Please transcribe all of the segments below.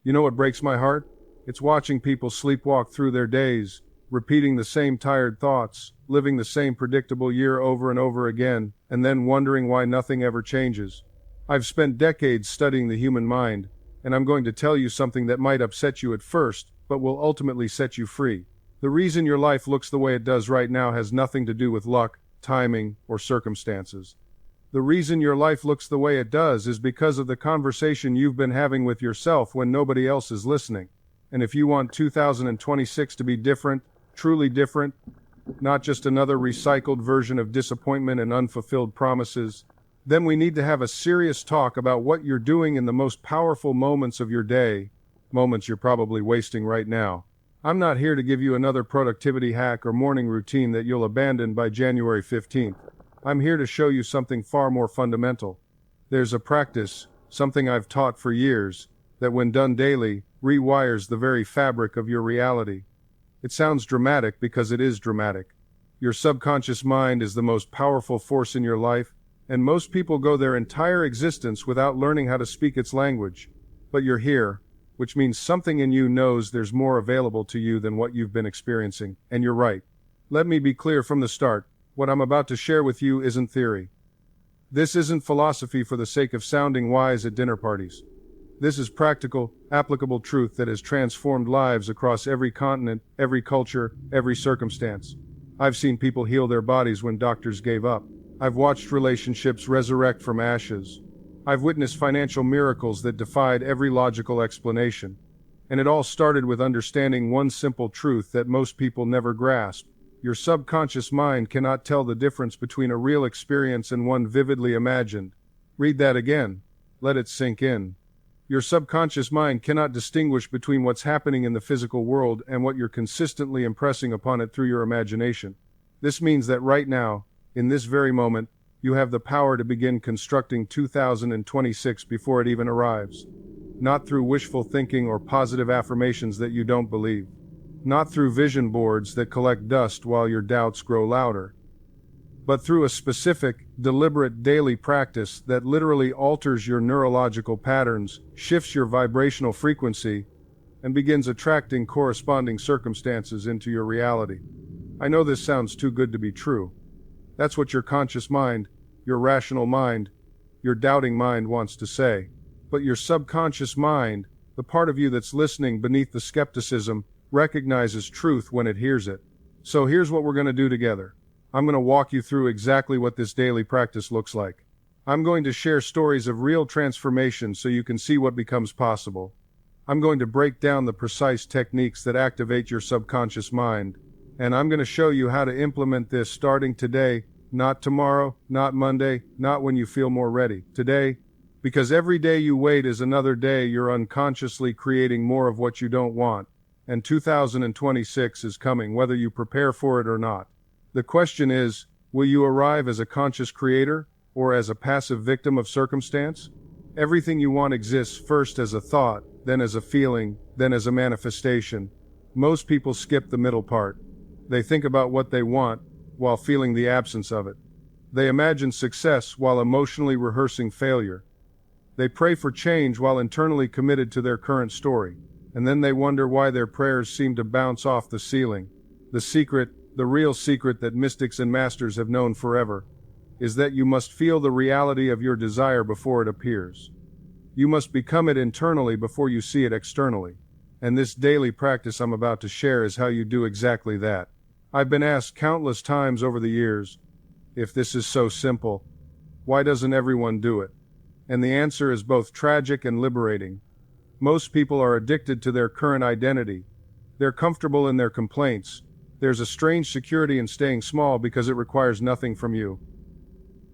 You know what breaks my heart? It's watching people sleepwalk through their days, repeating the same tired thoughts, living the same predictable year over and over again, and then wondering why nothing ever changes. I've spent decades studying the human mind, and I'm going to tell you something that might upset you at first, but will ultimately set you free. The reason your life looks the way it does right now has nothing to do with luck, timing, or circumstances. The reason your life looks the way it does is because of the conversation you've been having with yourself when nobody else is listening. And if you want 2026 to be different, truly different, not just another recycled version of disappointment and unfulfilled promises, then we need to have a serious talk about what you're doing in the most powerful moments of your day, moments you're probably wasting right now. I'm not here to give you another productivity hack or morning routine that you'll abandon by January 15th. I'm here to show you something far more fundamental. There's a practice, something I've taught for years, that when done daily, rewires the very fabric of your reality. It sounds dramatic because it is dramatic. Your subconscious mind is the most powerful force in your life, and most people go their entire existence without learning how to speak its language. But you're here, which means something in you knows there's more available to you than what you've been experiencing, and you're right. Let me be clear from the start. What I'm about to share with you isn't theory. This isn't philosophy for the sake of sounding wise at dinner parties. This is practical, applicable truth that has transformed lives across every continent, every culture, every circumstance. I've seen people heal their bodies when doctors gave up. I've watched relationships resurrect from ashes. I've witnessed financial miracles that defied every logical explanation. And it all started with understanding one simple truth that most people never grasp. Your subconscious mind cannot tell the difference between a real experience and one vividly imagined. Read that again. Let it sink in. Your subconscious mind cannot distinguish between what's happening in the physical world and what you're consistently impressing upon it through your imagination. This means that right now, in this very moment, you have the power to begin constructing 2026 before it even arrives. Not through wishful thinking or positive affirmations that you don't believe. Not through vision boards that collect dust while your doubts grow louder. But through a specific, deliberate daily practice that literally alters your neurological patterns, shifts your vibrational frequency, and begins attracting corresponding circumstances into your reality. I know this sounds too good to be true. That's what your conscious mind, your rational mind, your doubting mind wants to say. But your subconscious mind, the part of you that's listening beneath the skepticism, recognizes truth when it hears it. So here's what we're going to do together. I'm going to walk you through exactly what this daily practice looks like. I'm going to share stories of real transformation so you can see what becomes possible. I'm going to break down the precise techniques that activate your subconscious mind. And I'm going to show you how to implement this starting today, not tomorrow, not Monday, not when you feel more ready. Today, because every day you wait is another day you're unconsciously creating more of what you don't want. And 2026 is coming, whether you prepare for it or not. The question is, will you arrive as a conscious creator or as a passive victim of circumstance? Everything you want exists first as a thought, then as a feeling, then as a manifestation. Most people skip the middle part. They think about what they want while feeling the absence of it. They imagine success while emotionally rehearsing failure. They pray for change while internally committed to their current story. And then they wonder why their prayers seem to bounce off the ceiling. The secret, the real secret that mystics and masters have known forever, is that you must feel the reality of your desire before it appears. You must become it internally before you see it externally. And this daily practice I'm about to share is how you do exactly that. I've been asked countless times over the years, if this is so simple, why doesn't everyone do it? And the answer is both tragic and liberating. Most people are addicted to their current identity. They're comfortable in their complaints. There's a strange security in staying small because it requires nothing from you.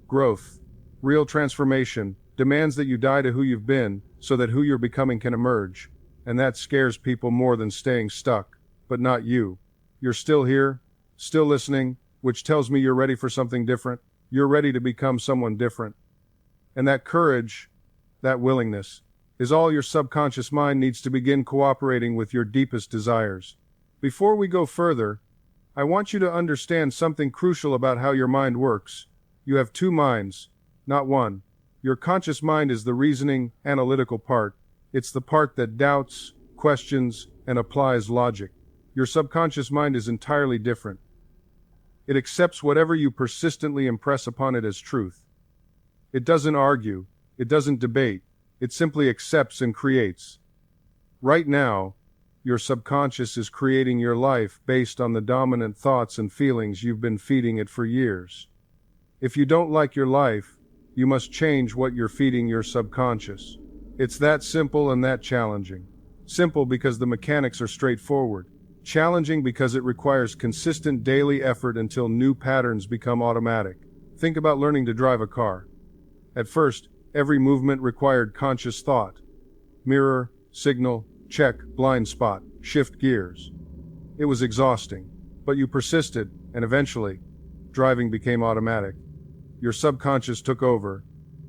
Growth, real transformation, demands that you die to who you've been so that who you're becoming can emerge. And that scares people more than staying stuck. But not you. You're still here, still listening, which tells me you're ready for something different. You're ready to become someone different. And that courage, that willingness, is all your subconscious mind needs to begin cooperating with your deepest desires. Before we go further, I want you to understand something crucial about how your mind works. You have two minds, not one. Your conscious mind is the reasoning, analytical part. It's the part that doubts, questions, and applies logic. Your subconscious mind is entirely different. It accepts whatever you persistently impress upon it as truth. It doesn't argue, it doesn't debate, it simply accepts and creates. Right now, your subconscious is creating your life based on the dominant thoughts and feelings you've been feeding it for years. If you don't like your life, you must change what you're feeding your subconscious. It's that simple and that challenging. Simple because the mechanics are straightforward. Challenging because it requires consistent daily effort until new patterns become automatic. Think about learning to drive a car. At first, every movement required conscious thought. Mirror, signal, check, blind spot, shift gears. It was exhausting, but you persisted, and eventually, driving became automatic. Your subconscious took over.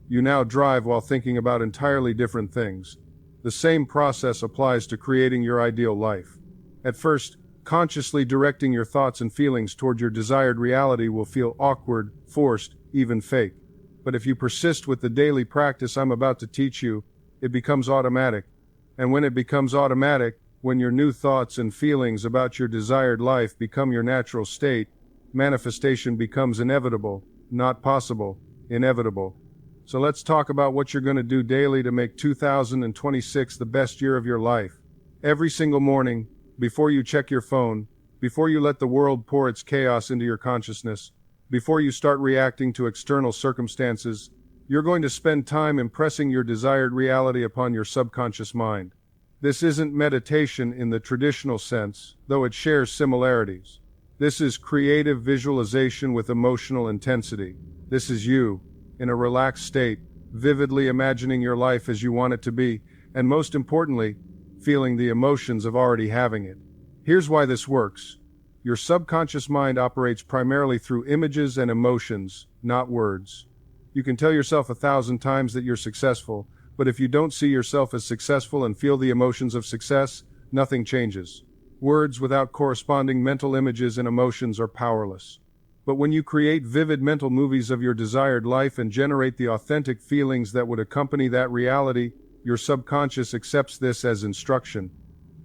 You now drive while thinking about entirely different things. The same process applies to creating your ideal life. At first, consciously directing your thoughts and feelings toward your desired reality will feel awkward, forced, even fake. But if you persist with the daily practice I'm about to teach you, it becomes automatic. And when it becomes automatic, when your new thoughts and feelings about your desired life become your natural state, manifestation becomes inevitable, not possible, inevitable. So let's talk about what you're going to do daily to make 2026 the best year of your life. Every single morning, before you check your phone, before you let the world pour its chaos into your consciousness, before you start reacting to external circumstances, you're going to spend time impressing your desired reality upon your subconscious mind. This isn't meditation in the traditional sense, though it shares similarities. This is creative visualization with emotional intensity. This is you, in a relaxed state, vividly imagining your life as you want it to be, and most importantly, feeling the emotions of already having it. Here's why this works. Your subconscious mind operates primarily through images and emotions, not words. You can tell yourself 1,000 times that you're successful, but if you don't see yourself as successful and feel the emotions of success, nothing changes. Words without corresponding mental images and emotions are powerless. But when you create vivid mental movies of your desired life and generate the authentic feelings that would accompany that reality, your subconscious accepts this as instruction.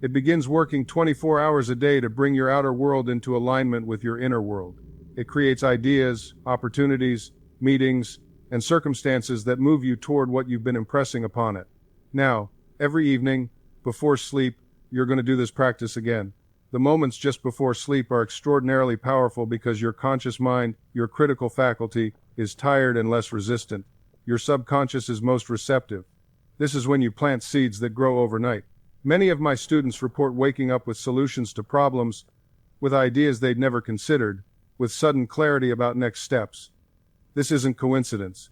It begins working 24 hours a day to bring your outer world into alignment with your inner world. It creates ideas, opportunities, meetings, and circumstances that move you toward what you've been impressing upon it. Now, every evening, before sleep, you're going to do this practice again. The moments just before sleep are extraordinarily powerful because your conscious mind, your critical faculty, is tired and less resistant. Your subconscious is most receptive. This is when you plant seeds that grow overnight. Many of my students report waking up with solutions to problems, with ideas they'd never considered, with sudden clarity about next steps. This isn't coincidence.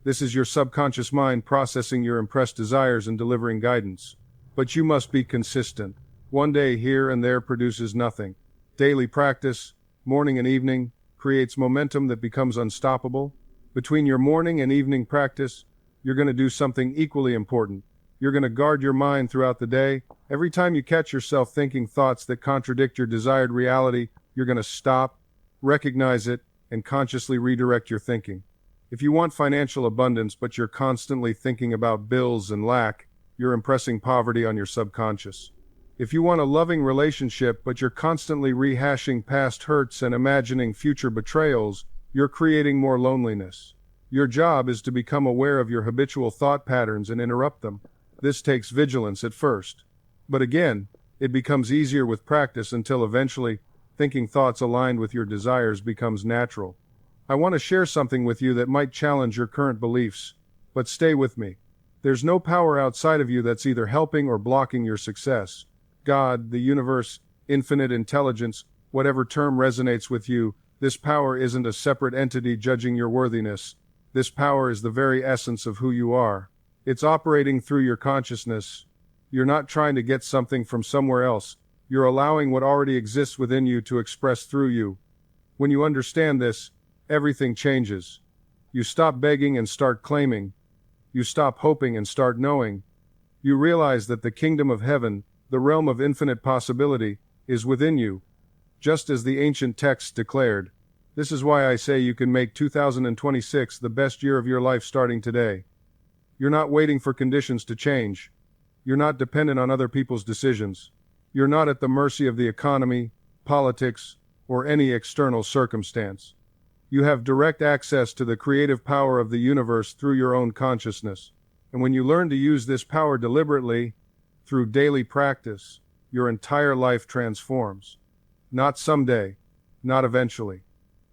This is your subconscious mind processing your impressed desires and delivering guidance. But you must be consistent. One day here and there produces nothing. Daily practice, morning and evening, creates momentum that becomes unstoppable. Between your morning and evening practice, you're going to do something equally important. You're going to guard your mind throughout the day. Every time you catch yourself thinking thoughts that contradict your desired reality, you're going to stop, recognize it, and consciously redirect your thinking. If you want financial abundance but you're constantly thinking about bills and lack, you're impressing poverty on your subconscious. If you want a loving relationship but you're constantly rehashing past hurts and imagining future betrayals, you're creating more loneliness. Your job is to become aware of your habitual thought patterns and interrupt them. This takes vigilance at first. But again, it becomes easier with practice until eventually, thinking thoughts aligned with your desires becomes natural. I want to share something with you that might challenge your current beliefs, but stay with me. There's no power outside of you that's either helping or blocking your success. God, the universe, infinite intelligence, whatever term resonates with you, this power isn't a separate entity judging your worthiness. This power is the very essence of who you are. It's operating through your consciousness. You're not trying to get something from somewhere else. You're allowing what already exists within you to express through you. When you understand this, everything changes. You stop begging and start claiming. You stop hoping and start knowing. You realize that the kingdom of heaven, the realm of infinite possibility, is within you, just as the ancient texts declared. This is why I say you can make 2026 the best year of your life starting today. You're not waiting for conditions to change. You're not dependent on other people's decisions. You're not at the mercy of the economy, politics, or any external circumstance. You have direct access to the creative power of the universe through your own consciousness. And when you learn to use this power deliberately, through daily practice, your entire life transforms. Not someday, not eventually.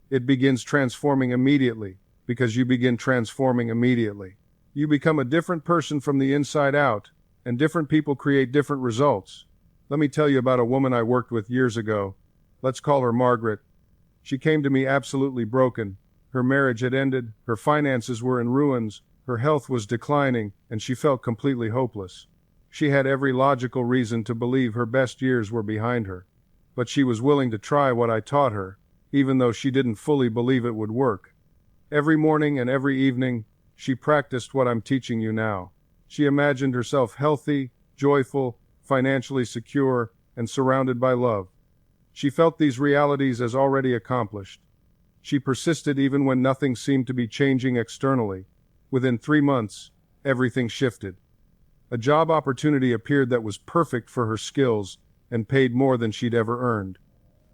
It begins transforming immediately, because you begin transforming immediately. You become a different person from the inside out, and different people create different results. Let me tell you about a woman I worked with years ago. Let's call her Margaret. She came to me absolutely broken. Her marriage had ended, her finances were in ruins, her health was declining, and she felt completely hopeless. She had every logical reason to believe her best years were behind her. But she was willing to try what I taught her, even though she didn't fully believe it would work. Every morning and every evening, she practiced what I'm teaching you now. She imagined herself healthy, joyful, financially secure, and surrounded by love. She felt these realities as already accomplished. She persisted even when nothing seemed to be changing externally. Within 3 months, everything shifted. A job opportunity appeared that was perfect for her skills and paid more than she'd ever earned.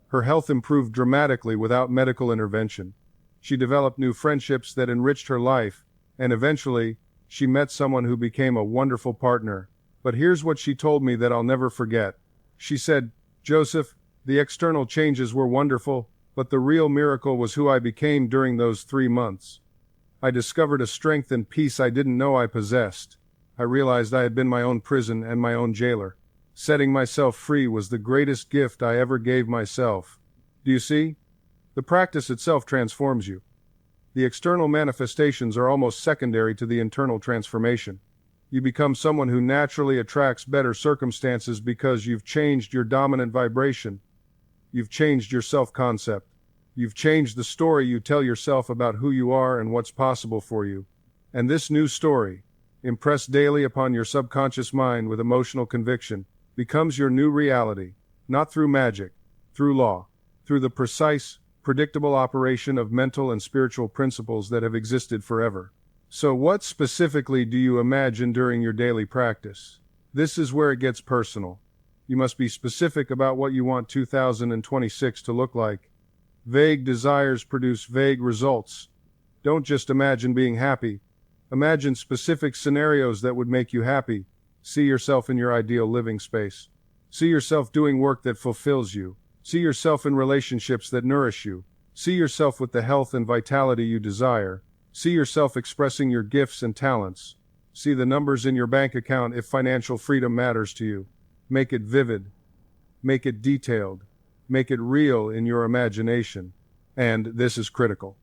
Her health improved dramatically without medical intervention. She developed new friendships that enriched her life, and eventually, she met someone who became a wonderful partner. But here's what she told me that I'll never forget. She said, "Joseph, the external changes were wonderful, but the real miracle was who I became during those 3 months. I discovered a strength and peace I didn't know I possessed. I realized I had been my own prison and my own jailer. Setting myself free was the greatest gift I ever gave myself." Do you see? The practice itself transforms you. The external manifestations are almost secondary to the internal transformation. You become someone who naturally attracts better circumstances because you've changed your dominant vibration. You've changed your self-concept. You've changed the story you tell yourself about who you are and what's possible for you. And this new story, impressed daily upon your subconscious mind with emotional conviction, becomes your new reality, not through magic, through law, through the precise, predictable operation of mental and spiritual principles that have existed forever. So what specifically do you imagine during your daily practice? This is where it gets personal. You must be specific about what you want 2026 to look like. Vague desires produce vague results. Don't just imagine being happy. Imagine specific scenarios that would make you happy. See yourself in your ideal living space. See yourself doing work that fulfills you. See yourself in relationships that nourish you. See yourself with the health and vitality you desire. See yourself expressing your gifts and talents. See the numbers in your bank account if financial freedom matters to you. Make it vivid. Make it detailed. Make it real in your imagination. And this is critical.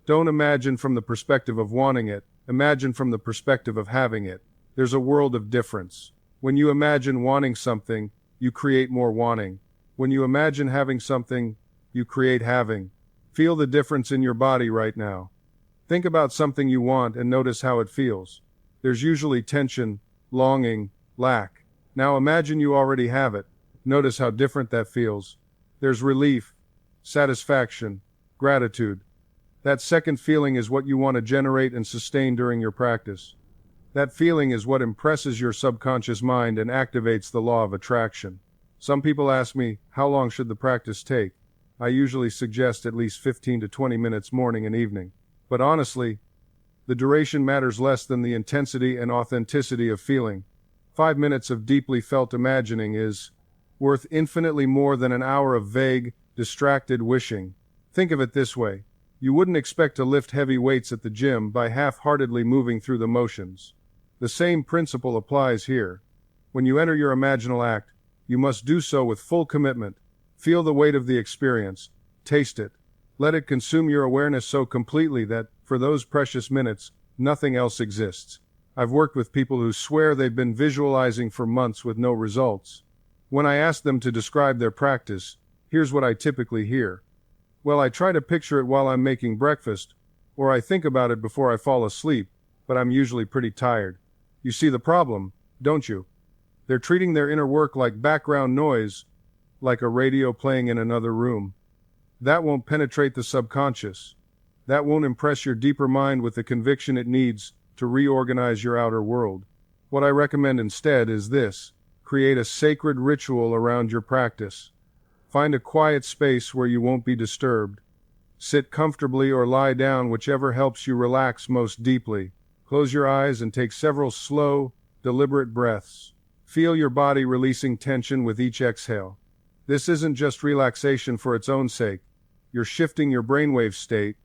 Don't imagine from the perspective of wanting it. Imagine from the perspective of having it. There's a world of difference. When you imagine wanting something, you create more wanting. When you imagine having something, you create having. Feel the difference in your body right now. Think about something you want and notice how it feels. There's usually tension, longing, lack. Now imagine you already have it. Notice how different that feels. There's relief, satisfaction, gratitude. That second feeling is what you want to generate and sustain during your practice. That feeling is what impresses your subconscious mind and activates the law of attraction. Some people ask me, how long should the practice take? I usually suggest at least 15 to 20 minutes morning and evening. But honestly, the duration matters less than the intensity and authenticity of feeling. 5 minutes of deeply felt imagining is worth infinitely more than an hour of vague, distracted wishing. Think of it this way. You wouldn't expect to lift heavy weights at the gym by half-heartedly moving through the motions. The same principle applies here. When you enter your imaginal act, you must do so with full commitment. Feel the weight of the experience. Taste it. Let it consume your awareness so completely that, for those precious minutes, nothing else exists. I've worked with people who swear they've been visualizing for months with no results. When I ask them to describe their practice, here's what I typically hear. Well, I try to picture it while I'm making breakfast, or I think about it before I fall asleep, but I'm usually pretty tired. You see the problem, don't you? They're treating their inner work like background noise, like a radio playing in another room. That won't penetrate the subconscious. That won't impress your deeper mind with the conviction it needs to reorganize your outer world. What I recommend instead is this: create a sacred ritual around your practice. Find a quiet space where you won't be disturbed. Sit comfortably or lie down, whichever helps you relax most deeply. Close your eyes and take several slow, deliberate breaths. Feel your body releasing tension with each exhale. This isn't just relaxation for its own sake. You're shifting your brainwave state,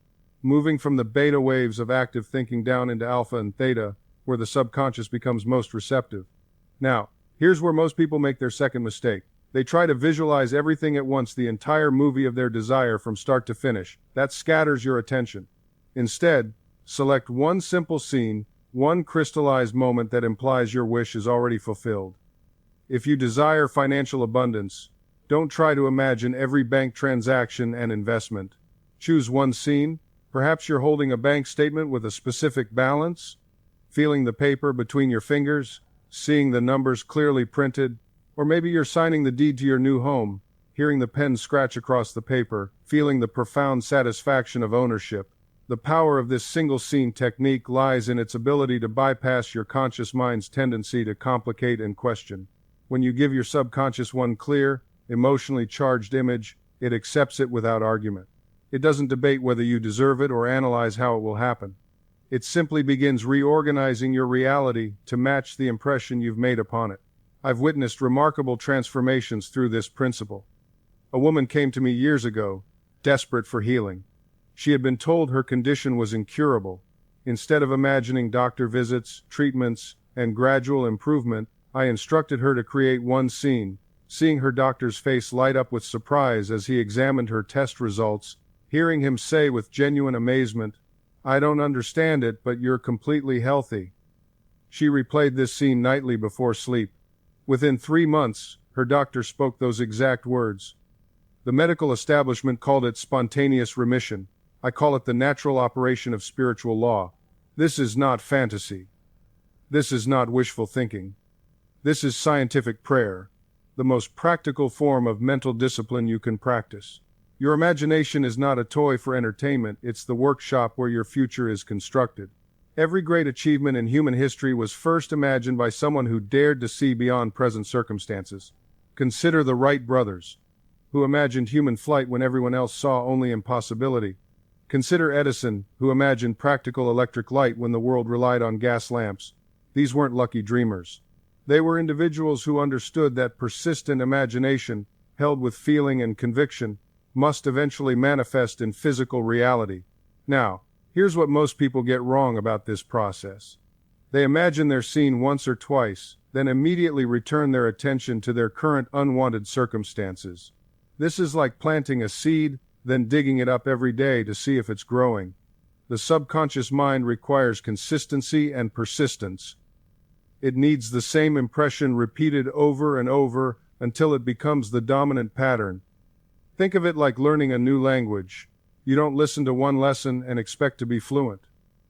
moving from the beta waves of active thinking down into alpha and theta, where the subconscious becomes most receptive. Now, here's where most people make their second mistake. They try to visualize everything at once, the entire movie of their desire from start to finish. That scatters your attention. Instead, select one simple scene, one crystallized moment that implies your wish is already fulfilled. If you desire financial abundance, don't try to imagine every bank transaction and investment. Choose one scene. Perhaps you're holding a bank statement with a specific balance, feeling the paper between your fingers, seeing the numbers clearly printed, or maybe you're signing the deed to your new home, hearing the pen scratch across the paper, feeling the profound satisfaction of ownership. The power of this single scene technique lies in its ability to bypass your conscious mind's tendency to complicate and question. When you give your subconscious one clear, emotionally charged image, it accepts it without argument. It doesn't debate whether you deserve it or analyze how it will happen. It simply begins reorganizing your reality to match the impression you've made upon it. I've witnessed remarkable transformations through this principle. A woman came to me years ago, desperate for healing. She had been told her condition was incurable. Instead of imagining doctor visits, treatments, and gradual improvement, I instructed her to create one scene. Seeing her doctor's face light up with surprise as he examined her test results, hearing him say with genuine amazement, "I don't understand it, but you're completely healthy." She replayed this scene nightly before sleep. Within 3 months, her doctor spoke those exact words. The medical establishment called it spontaneous remission. I call it the natural operation of spiritual law. This is not fantasy. This is not wishful thinking. This is scientific prayer, the most practical form of mental discipline you can practice. Your imagination is not a toy for entertainment, it's the workshop where your future is constructed. Every great achievement in human history was first imagined by someone who dared to see beyond present circumstances. Consider the Wright brothers, who imagined human flight when everyone else saw only impossibility. Consider Edison, who imagined practical electric light when the world relied on gas lamps. These weren't lucky dreamers. They were individuals who understood that persistent imagination, held with feeling and conviction, must eventually manifest in physical reality. Now, here's what most people get wrong about this process. They imagine their scene once or twice, then immediately return their attention to their current unwanted circumstances. This is like planting a seed, then digging it up every day to see if it's growing. The subconscious mind requires consistency and persistence. It needs the same impression repeated over and over until it becomes the dominant pattern. Think of it like learning a new language. You don't listen to one lesson and expect to be fluent.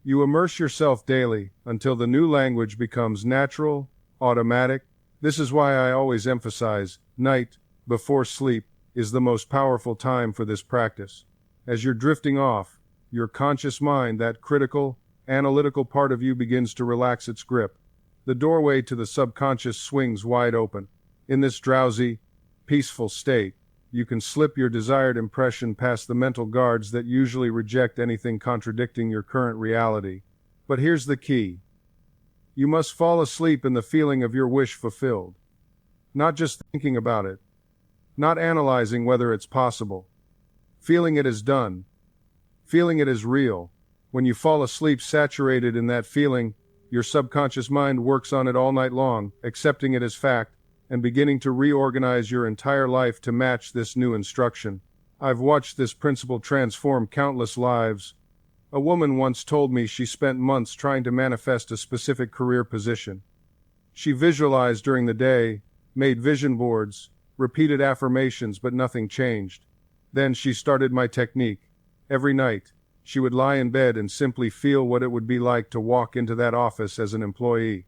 You immerse yourself daily until the new language becomes natural, automatic. This is why I always emphasize night, before sleep, is the most powerful time for this practice. As you're drifting off, your conscious mind, that critical, analytical part of you, begins to relax its grip. The doorway to the subconscious swings wide open. In this drowsy, peaceful state, you can slip your desired impression past the mental guards that usually reject anything contradicting your current reality. But here's the key. You must fall asleep in the feeling of your wish fulfilled. Not just thinking about it. Not analyzing whether it's possible. Feeling it as done. Feeling it as real. When you fall asleep saturated in that feeling, your subconscious mind works on it all night long, accepting it as fact, and beginning to reorganize your entire life to match this new instruction. I've watched this principle transform countless lives. A woman once told me she spent months trying to manifest a specific career position. She visualized during the day, made vision boards, repeated affirmations, but nothing changed. Then she started my technique. Every night, she would lie in bed and simply feel what it would be like to walk into that office as an employee.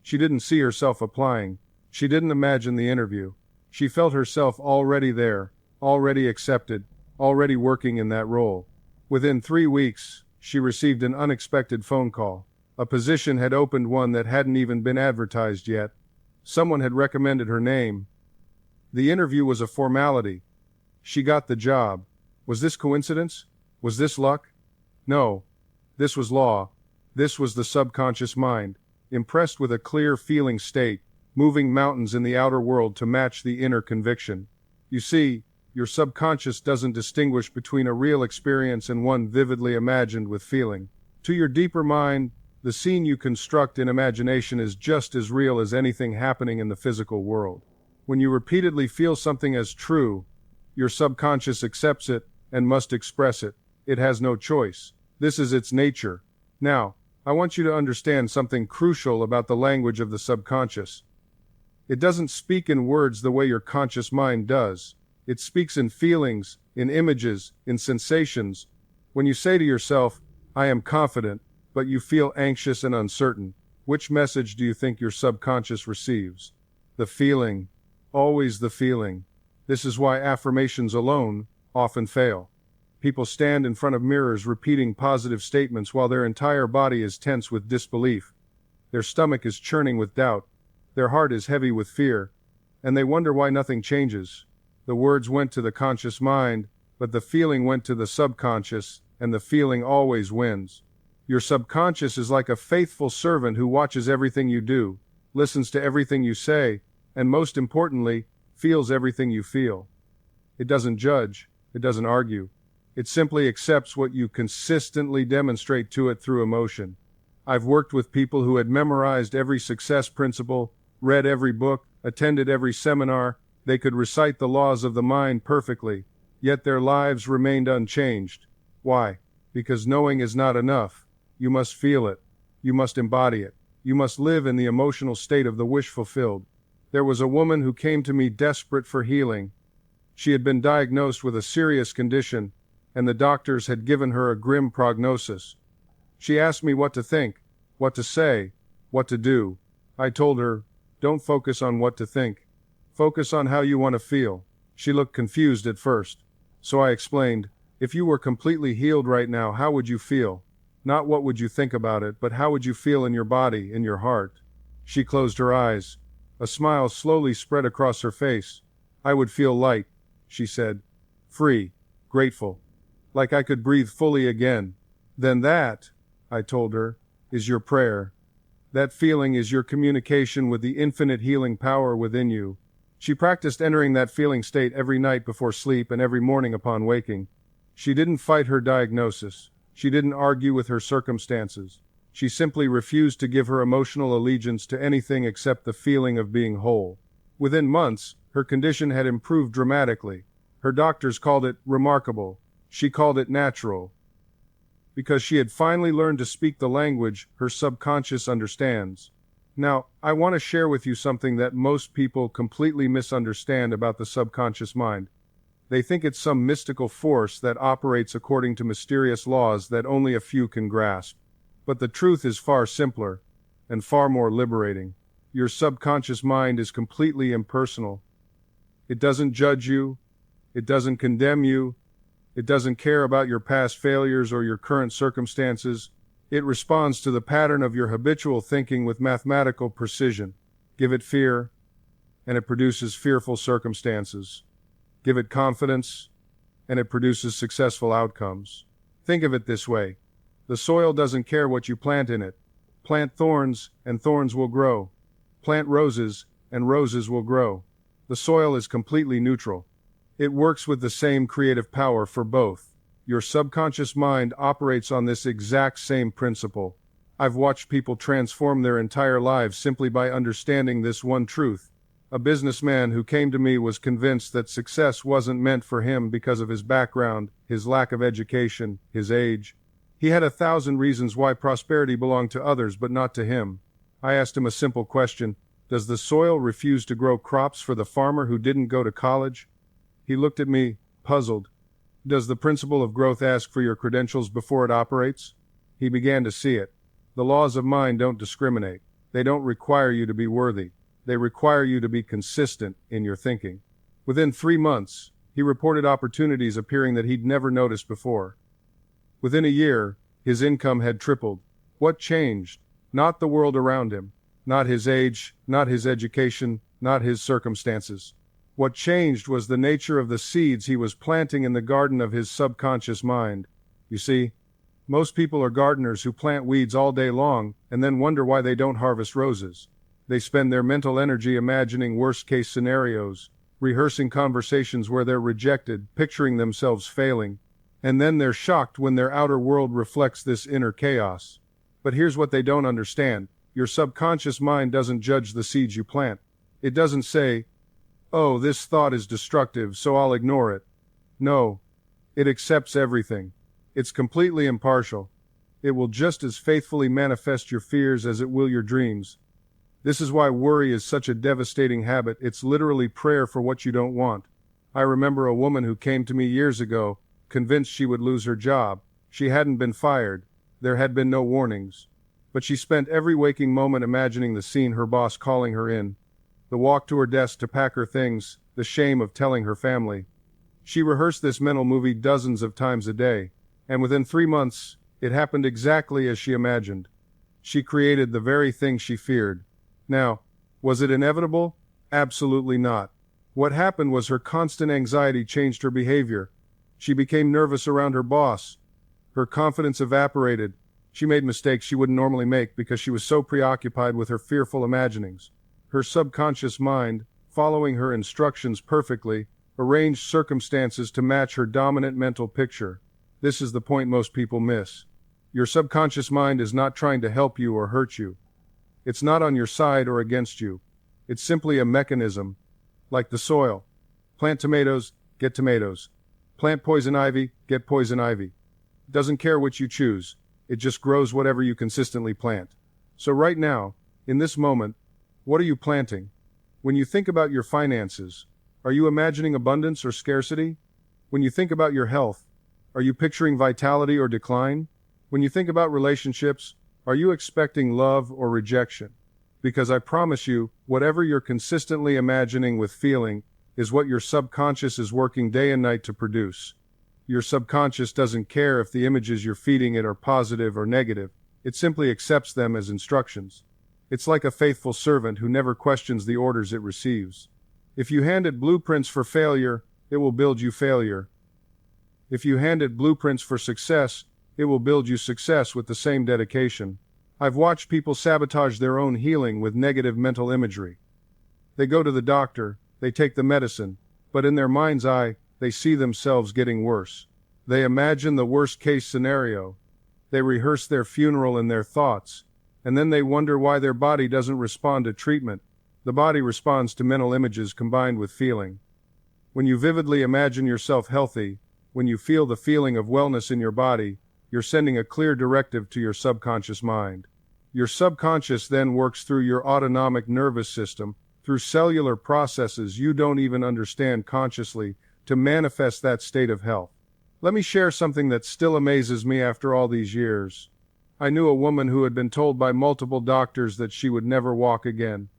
She didn't see herself applying. She didn't imagine the interview. She felt herself already there, already accepted, already working in that role. Within 3 weeks, she received an unexpected phone call. A position had opened, one that hadn't even been advertised yet. Someone had recommended her name. The interview was a formality. She got the job. Was this coincidence? Was this luck? No. This was law. This was the subconscious mind, impressed with a clear feeling state, moving mountains in the outer world to match the inner conviction. You see, your subconscious doesn't distinguish between a real experience and one vividly imagined with feeling. To your deeper mind, the scene you construct in imagination is just as real as anything happening in the physical world. When you repeatedly feel something as true, your subconscious accepts it and must express it. It has no choice. This is its nature. Now, I want you to understand something crucial about the language of the subconscious. It doesn't speak in words the way your conscious mind does. It speaks in feelings, in images, in sensations. When you say to yourself, "I am confident," but you feel anxious and uncertain, which message do you think your subconscious receives? The feeling. Always the feeling. This is why affirmations alone often fail. People stand in front of mirrors repeating positive statements while their entire body is tense with disbelief. Their stomach is churning with doubt. Their heart is heavy with fear. And they wonder why nothing changes. The words went to the conscious mind, but the feeling went to the subconscious, and the feeling always wins. Your subconscious is like a faithful servant who watches everything you do, listens to everything you say, and most importantly, feels everything you feel. It doesn't judge. It doesn't argue. It simply accepts what you consistently demonstrate to it through emotion. I've worked with people who had memorized every success principle, read every book, attended every seminar. They could recite the laws of the mind perfectly, yet their lives remained unchanged. Why? Because knowing is not enough. You must feel it. You must embody it. You must live in the emotional state of the wish fulfilled. There was a woman who came to me desperate for healing. She had been diagnosed with a serious condition, and the doctors had given her a grim prognosis. She asked me what to think, what to say, what to do. I told her, don't focus on what to think. Focus on how you want to feel. She looked confused at first. So I explained, if you were completely healed right now, how would you feel? Not what would you think about it, but how would you feel in your body, in your heart? She closed her eyes. A smile slowly spread across her face. I would feel light, she said. Free, grateful. Like I could breathe fully again. Then that, I told her, is your prayer. That feeling is your communication with the infinite healing power within you. She practiced entering that feeling state every night before sleep and every morning upon waking. She didn't fight her diagnosis. She didn't argue with her circumstances. She simply refused to give her emotional allegiance to anything except the feeling of being whole. Within months, her condition had improved dramatically. Her doctors called it remarkable. She called it natural. Because she had finally learned to speak the language her subconscious understands. Now, I want to share with you something that most people completely misunderstand about the subconscious mind. They think it's some mystical force that operates according to mysterious laws that only a few can grasp. But the truth is far simpler and far more liberating. Your subconscious mind is completely impersonal. It doesn't judge you. It doesn't condemn you. It doesn't care about your past failures or your current circumstances. It responds to the pattern of your habitual thinking with mathematical precision. Give it fear, and it produces fearful circumstances. Give it confidence, and it produces successful outcomes. Think of it this way. The soil doesn't care what you plant in it. Plant thorns, and thorns will grow. Plant roses, and roses will grow. The soil is completely neutral. It works with the same creative power for both. Your subconscious mind operates on this exact same principle. I've watched people transform their entire lives simply by understanding this one truth. A businessman who came to me was convinced that success wasn't meant for him because of his background, his lack of education, his age. He had 1,000 reasons why prosperity belonged to others but not to him. I asked him a simple question. Does the soil refuse to grow crops for the farmer who didn't go to college? He looked at me, puzzled. Does the principle of growth ask for your credentials before it operates? He began to see it. The laws of mind don't discriminate. They don't require you to be worthy. They require you to be consistent in your thinking. Within 3 months, he reported opportunities appearing that he'd never noticed before. Within a year, his income had tripled. What changed? Not the world around him. Not his age, not his education, not his circumstances. What changed was the nature of the seeds he was planting in the garden of his subconscious mind. You see, most people are gardeners who plant weeds all day long and then wonder why they don't harvest roses. They spend their mental energy imagining worst-case scenarios, rehearsing conversations where they're rejected, picturing themselves failing, and then they're shocked when their outer world reflects this inner chaos. But here's what they don't understand. Your subconscious mind doesn't judge the seeds you plant. It doesn't say, "Oh, this thought is destructive, so I'll ignore it." No, it accepts everything. It's completely impartial. It will just as faithfully manifest your fears as it will your dreams. This is why worry is such a devastating habit. It's literally prayer for what you don't want. I remember a woman who came to me years ago, convinced she would lose her job. She hadn't been fired. There had been no warnings. But she spent every waking moment imagining the scene, her boss calling her in, the walk to her desk to pack her things, the shame of telling her family. She rehearsed this mental movie dozens of times a day, and within 3 months, it happened exactly as she imagined. She created the very thing she feared. Now, was it inevitable? Absolutely not. What happened was her constant anxiety changed her behavior. She became nervous around her boss. Her confidence evaporated. She made mistakes she wouldn't normally make because she was so preoccupied with her fearful imaginings. Her subconscious mind, following her instructions perfectly, arranged circumstances to match her dominant mental picture. This is the point most people miss. Your subconscious mind is not trying to help you or hurt you. It's not on your side or against you. It's simply a mechanism, like the soil. Plant tomatoes, get tomatoes. Plant poison ivy, get poison ivy. It doesn't care which you choose. It just grows whatever you consistently plant. So right now, in this moment, what are you planting? When you think about your finances, are you imagining abundance or scarcity? When you think about your health, are you picturing vitality or decline? When you think about relationships, are you expecting love or rejection? Because I promise you, whatever you're consistently imagining with feeling is what your subconscious is working day and night to produce. Your subconscious doesn't care if the images you're feeding it are positive or negative. It simply accepts them as instructions. It's like a faithful servant who never questions the orders it receives. If you hand it blueprints for failure, it will build you failure. If you hand it blueprints for success, it will build you success with the same dedication. I've watched people sabotage their own healing with negative mental imagery. They go to the doctor, they take the medicine, but in their mind's eye, they see themselves getting worse. They imagine the worst-case scenario. They rehearse their funeral in their thoughts, and then they wonder why their body doesn't respond to treatment. The body responds to mental images combined with feeling. When you vividly imagine yourself healthy, when you feel the feeling of wellness in your body, you're sending a clear directive to your subconscious mind. Your subconscious then works through your autonomic nervous system, through cellular processes you don't even understand consciously, to manifest that state of health. Let me share something that still amazes me after all these years. I knew a woman who had been told by multiple doctors that she would never walk again.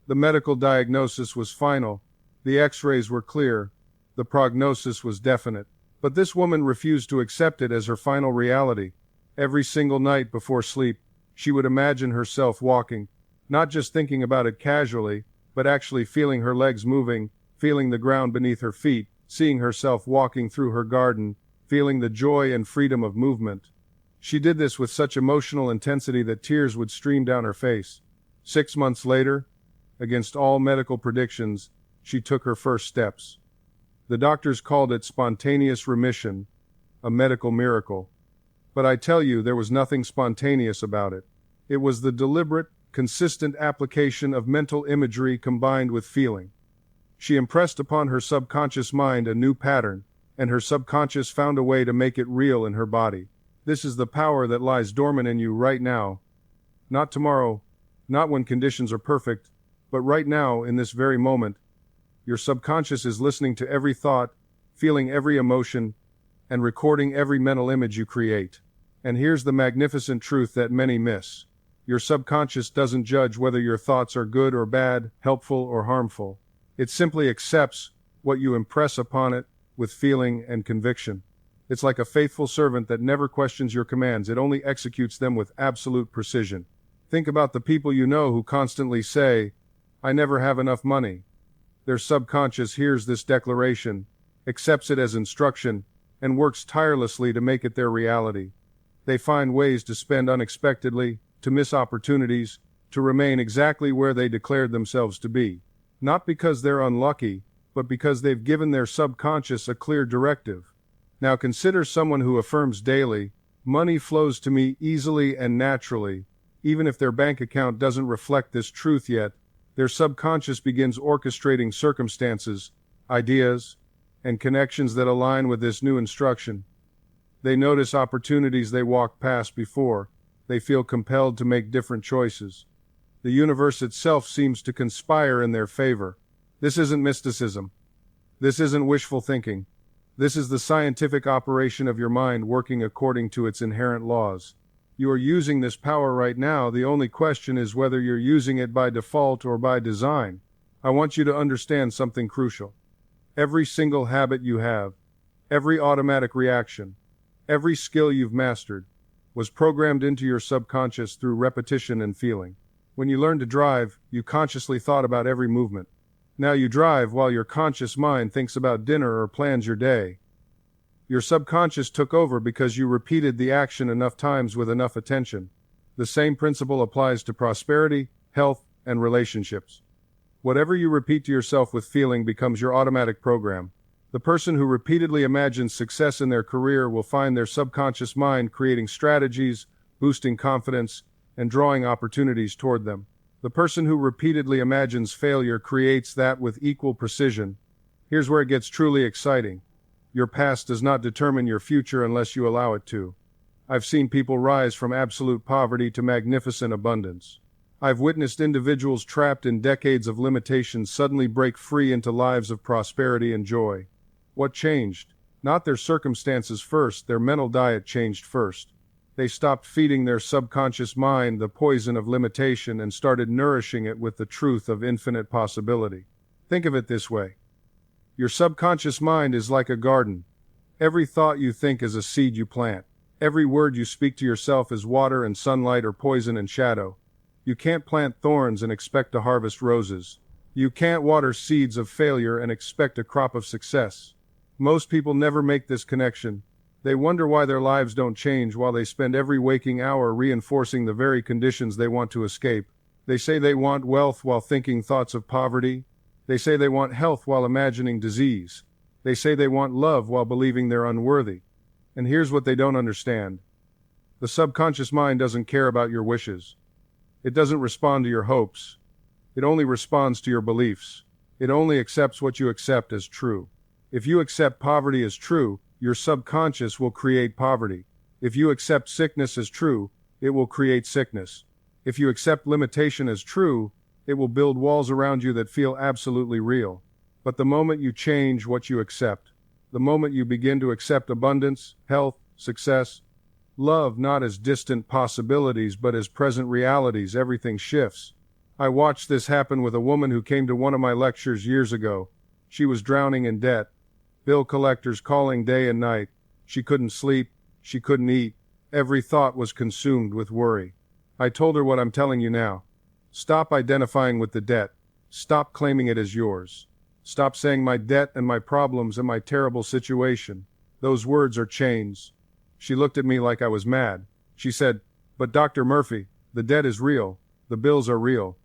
The medical diagnosis was final. The X-rays were clear. The prognosis was definite. But this woman refused to accept it as her final reality. Every single night before sleep, she would imagine herself walking, not just thinking about it casually, but actually feeling her legs moving, feeling the ground beneath her feet, seeing herself walking through her garden, feeling the joy and freedom of movement. She did this with such emotional intensity that tears would stream down her face. 6 months later, against all medical predictions, she took her first steps. The doctors called it spontaneous remission, a medical miracle. But I tell you, there was nothing spontaneous about it. It was the deliberate, consistent application of mental imagery combined with feeling. She impressed upon her subconscious mind a new pattern, and her subconscious found a way to make it real in her body. This is the power that lies dormant in you right now. Not tomorrow, not when conditions are perfect, but right now, in this very moment. Your subconscious is listening to every thought, feeling every emotion, and recording every mental image you create. And here's the magnificent truth that many miss. Your subconscious doesn't judge whether your thoughts are good or bad, helpful or harmful. It simply accepts what you impress upon it with feeling and conviction. It's like a faithful servant that never questions your commands. It only executes them with absolute precision. Think about the people you know who constantly say, "I never have enough money." Their subconscious hears this declaration, accepts it as instruction, and works tirelessly to make it their reality. They find ways to spend unexpectedly, to miss opportunities, to remain exactly where they declared themselves to be. Not because they're unlucky, but because they've given their subconscious a clear directive. Now consider someone who affirms daily, "Money flows to me easily and naturally." Even if their bank account doesn't reflect this truth yet, their subconscious begins orchestrating circumstances, ideas, and connections that align with this new instruction. They notice opportunities they walked past before. They feel compelled to make different choices. The universe itself seems to conspire in their favor. This isn't mysticism. This isn't wishful thinking. This is the scientific operation of your mind working according to its inherent laws. You are using this power right now. The only question is whether you're using it by default or by design. I want you to understand something crucial. Every single habit you have, every automatic reaction, every skill you've mastered, was programmed into your subconscious through repetition and feeling. When you learned to drive, you consciously thought about every movement. Now you drive while your conscious mind thinks about dinner or plans your day. Your subconscious took over because you repeated the action enough times with enough attention. The same principle applies to prosperity, health, and relationships. Whatever you repeat to yourself with feeling becomes your automatic program. The person who repeatedly imagines success in their career will find their subconscious mind creating strategies, boosting confidence, and drawing opportunities toward them. The person who repeatedly imagines failure creates that with equal precision. Here's where it gets truly exciting. Your past does not determine your future unless you allow it to. I've seen people rise from absolute poverty to magnificent abundance. I've witnessed individuals trapped in decades of limitations suddenly break free into lives of prosperity and joy. What changed? Not their circumstances first, their mental diet changed first. They stopped feeding their subconscious mind the poison of limitation and started nourishing it with the truth of infinite possibility. Think of it this way. Your subconscious mind is like a garden. Every thought you think is a seed you plant. Every word you speak to yourself is water and sunlight or poison and shadow. You can't plant thorns and expect to harvest roses. You can't water seeds of failure and expect a crop of success. Most people never make this connection. They wonder why their lives don't change while they spend every waking hour reinforcing the very conditions they want to escape. They say they want wealth while thinking thoughts of poverty. They say they want health while imagining disease. They say they want love while believing they're unworthy. And here's what they don't understand. The subconscious mind doesn't care about your wishes. It doesn't respond to your hopes. It only responds to your beliefs. It only accepts what you accept as true. If you accept poverty as true, your subconscious will create poverty. If you accept sickness as true, it will create sickness. If you accept limitation as true, it will build walls around you that feel absolutely real. But the moment you change what you accept, the moment you begin to accept abundance, health, success, love not as distant possibilities but as present realities, everything shifts. I watched this happen with a woman who came to one of my lectures years ago. She was drowning in debt. Bill collectors calling day and night. She couldn't sleep. She couldn't eat. Every thought was consumed with worry. I told her what I'm telling you now. Stop identifying with the debt. Stop claiming it as yours. Stop saying my debt and my problems and my terrible situation. Those words are chains. She looked at me like I was mad. She said, "But Dr. Murphy, the debt is real. The bills are real.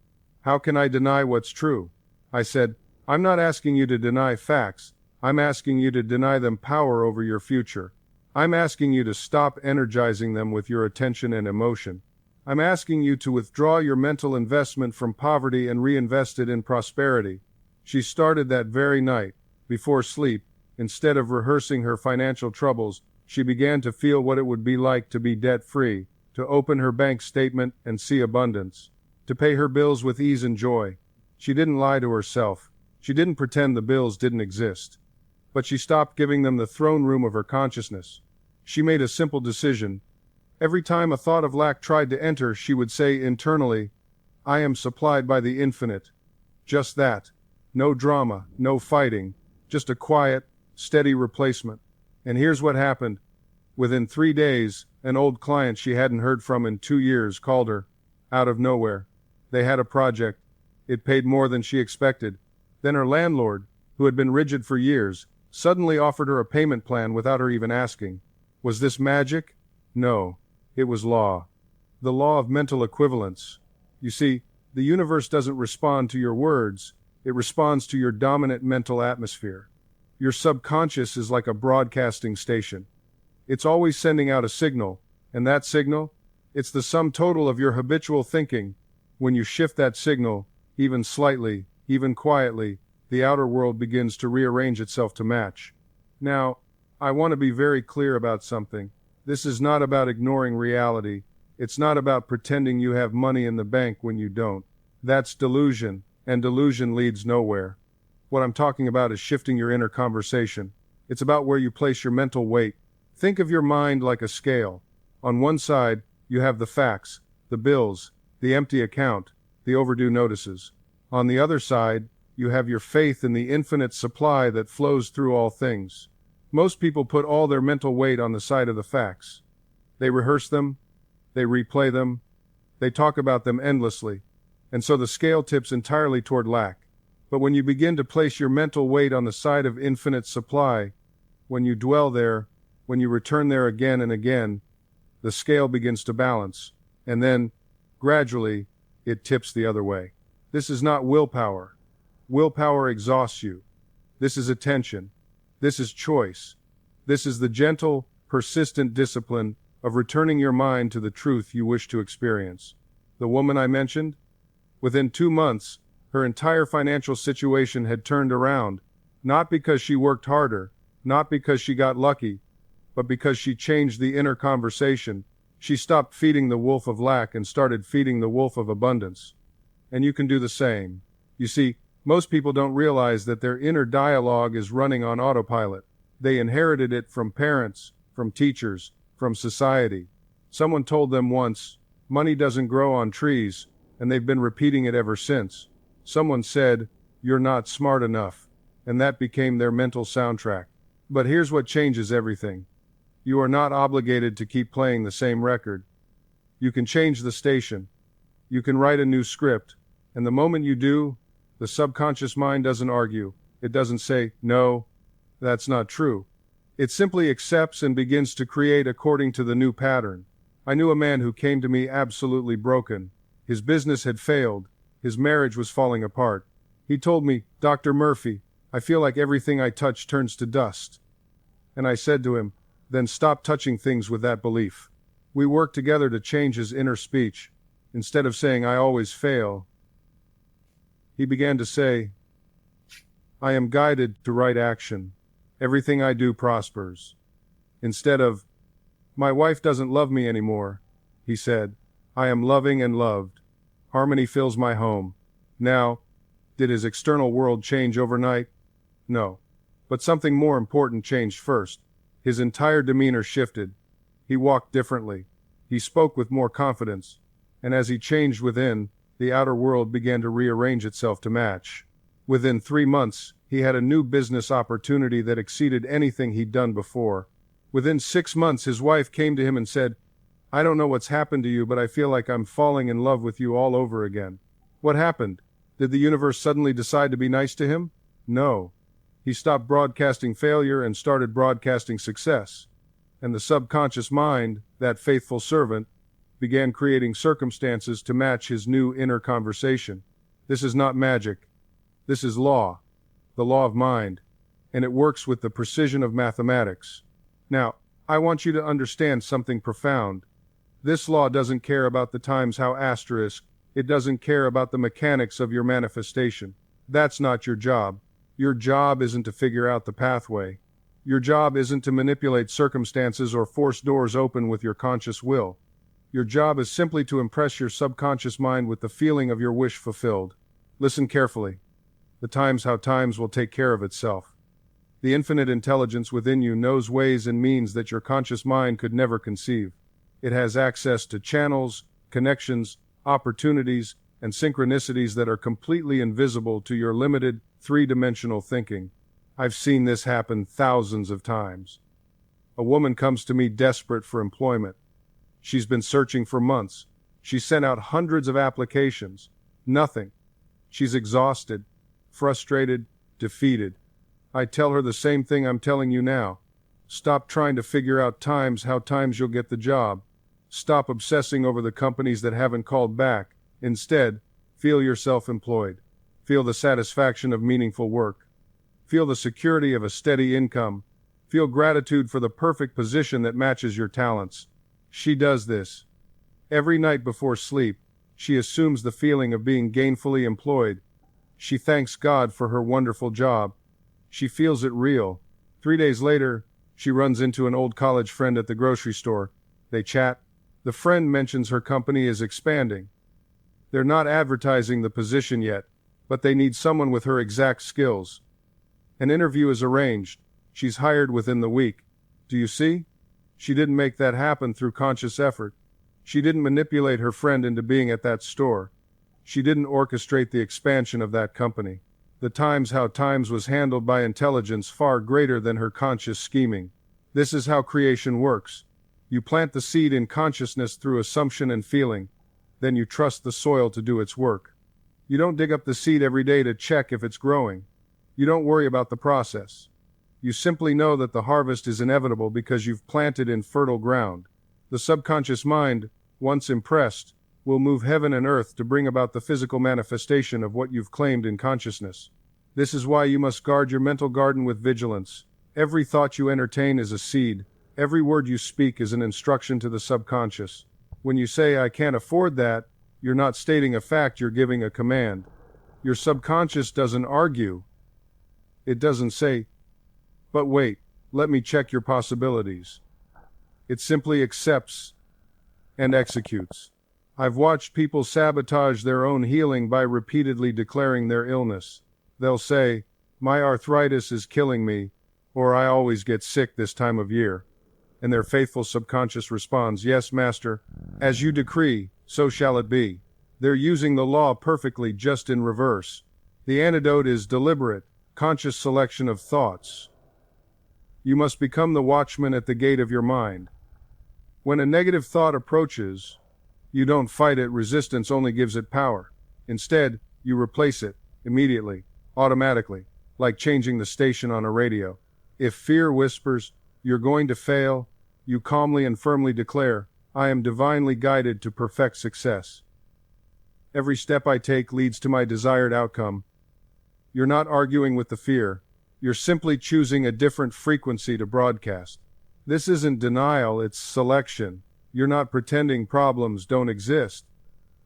How can I deny what's true?" I said, "I'm not asking you to deny facts. I'm asking you to deny them power over your future. I'm asking you to stop energizing them with your attention and emotion. I'm asking you to withdraw your mental investment from poverty and reinvest it in prosperity." She started that very night. Before sleep, instead of rehearsing her financial troubles, she began to feel what it would be like to be debt-free, to open her bank statement and see abundance, to pay her bills with ease and joy. She didn't lie to herself. She didn't pretend the bills didn't exist. But she stopped giving them the throne room of her consciousness. She made a simple decision. Every time a thought of lack tried to enter, she would say internally, "I am supplied by the infinite." Just that. No drama, no fighting, just a quiet, steady replacement. And here's what happened. Within 3 days, an old client she hadn't heard from in 2 years called her. Out of nowhere. They had a project. It paid more than she expected. Then her landlord, who had been rigid for years, suddenly offered her a payment plan without her even asking. Was this magic? No. It was law. The law of mental equivalence. You see, the universe doesn't respond to your words, it responds to your dominant mental atmosphere. Your subconscious is like a broadcasting station. It's always sending out a signal, and that signal? It's the sum total of your habitual thinking. When you shift that signal, even slightly, even quietly, the outer world begins to rearrange itself to match. Now, I want to be very clear about something. This is not about ignoring reality. It's not about pretending you have money in the bank when you don't. That's delusion, and delusion leads nowhere. What I'm talking about is shifting your inner conversation. It's about where you place your mental weight. Think of your mind like a scale. On one side, you have the facts, the bills, the empty account, the overdue notices. On the other side, you have your faith in the infinite supply that flows through all things. Most people put all their mental weight on the side of the facts. They rehearse them, they replay them, they talk about them endlessly, and so the scale tips entirely toward lack. But when you begin to place your mental weight on the side of infinite supply, when you dwell there, when you return there again and again, the scale begins to balance, and then, gradually, it tips the other way. This is not willpower. Willpower exhausts you. This is attention. This is choice. This is the gentle, persistent discipline of returning your mind to the truth you wish to experience. The woman I mentioned? Within 2 months, her entire financial situation had turned around, not because she worked harder, not because she got lucky, but because she changed the inner conversation. She stopped feeding the wolf of lack and started feeding the wolf of abundance. And you can do the same. You see, most people don't realize that their inner dialogue is running on autopilot. They inherited it from parents, from teachers, from society. Someone told them once, money doesn't grow on trees, and they've been repeating it ever since. Someone said, you're not smart enough, and that became their mental soundtrack. But here's what changes everything. You are not obligated to keep playing the same record. You can change the station. You can write a new script, and the moment you do, the subconscious mind doesn't argue. It doesn't say, no, that's not true. It simply accepts and begins to create according to the new pattern. I knew a man who came to me absolutely broken. His business had failed. His marriage was falling apart. He told me, Dr. Murphy, I feel like everything I touch turns to dust. And I said to him, then stop touching things with that belief. We worked together to change his inner speech. Instead of saying, I always fail, he began to say, I am guided to right action. Everything I do prospers. Instead of, my wife doesn't love me anymore, he said, I am loving and loved. Harmony fills my home. Now, did his external world change overnight? No. But something more important changed first. His entire demeanor shifted. He walked differently. He spoke with more confidence. And as he changed within, the outer world began to rearrange itself to match. Within 3 months, he had a new business opportunity that exceeded anything he'd done before. Within 6 months, his wife came to him and said, I don't know what's happened to you, but I feel like I'm falling in love with you all over again. What happened? Did the universe suddenly decide to be nice to him? No. He stopped broadcasting failure and started broadcasting success. And the subconscious mind, that faithful servant, began creating circumstances to match his new inner conversation. This is not magic. This is law, the law of mind, and it works with the precision of mathematics. Now, I want you to understand something profound. This law doesn't care about the times how asterisk, it doesn't care about the mechanics of your manifestation. That's not your job. Your job isn't to figure out the pathway. Your job isn't to manipulate circumstances or force doors open with your conscious will. Your job is simply to impress your subconscious mind with the feeling of your wish fulfilled. Listen carefully. The times how times will take care of itself. The infinite intelligence within you knows ways and means that your conscious mind could never conceive. It has access to channels, connections, opportunities, and synchronicities that are completely invisible to your limited, three-dimensional thinking. I've seen this happen thousands of times. A woman comes to me desperate for employment. She's been searching for months. She sent out hundreds of applications. Nothing. She's exhausted, frustrated, defeated. I tell her the same thing I'm telling you now. Stop trying to figure out how times you'll get the job. Stop obsessing over the companies that haven't called back. Instead, feel yourself employed. Feel the satisfaction of meaningful work. Feel the security of a steady income. Feel gratitude for the perfect position that matches your talents. She does this. Every night before sleep, she assumes the feeling of being gainfully employed. She thanks God for her wonderful job. She feels it real. 3 days later, she runs into an old college friend at the grocery store. They chat. The friend mentions her company is expanding. They're not advertising the position yet, but they need someone with her exact skills. An interview is arranged. She's hired within the week. Do you see? She didn't make that happen through conscious effort. She didn't manipulate her friend into being at that store. She didn't orchestrate the expansion of that company. The Times was handled by intelligence far greater than her conscious scheming. This is how creation works. You plant the seed in consciousness through assumption and feeling. Then you trust the soil to do its work. You don't dig up the seed every day to check if it's growing. You don't worry about the process. You simply know that the harvest is inevitable because you've planted in fertile ground. The subconscious mind, once impressed, will move heaven and earth to bring about the physical manifestation of what you've claimed in consciousness. This is why you must guard your mental garden with vigilance. Every thought you entertain is a seed. Every word you speak is an instruction to the subconscious. When you say, "I can't afford that," you're not stating a fact, you're giving a command. Your subconscious doesn't argue. It doesn't say, "But wait, let me check your possibilities." It simply accepts and executes. I've watched people sabotage their own healing by repeatedly declaring their illness. They'll say, "My arthritis is killing me," or "I always get sick this time of year." And their faithful subconscious responds, "Yes, Master, as you decree, so shall it be." They're using the law perfectly, just in reverse. The antidote is deliberate, conscious selection of thoughts. You must become the watchman at the gate of your mind. When a negative thought approaches, you don't fight it. Resistance only gives it power. Instead, you replace it, immediately, automatically, like changing the station on a radio. If fear whispers, "You're going to fail," you calmly and firmly declare, "I am divinely guided to perfect success. Every step I take leads to my desired outcome." You're not arguing with the fear. You're simply choosing a different frequency to broadcast. This isn't denial, it's selection. You're not pretending problems don't exist.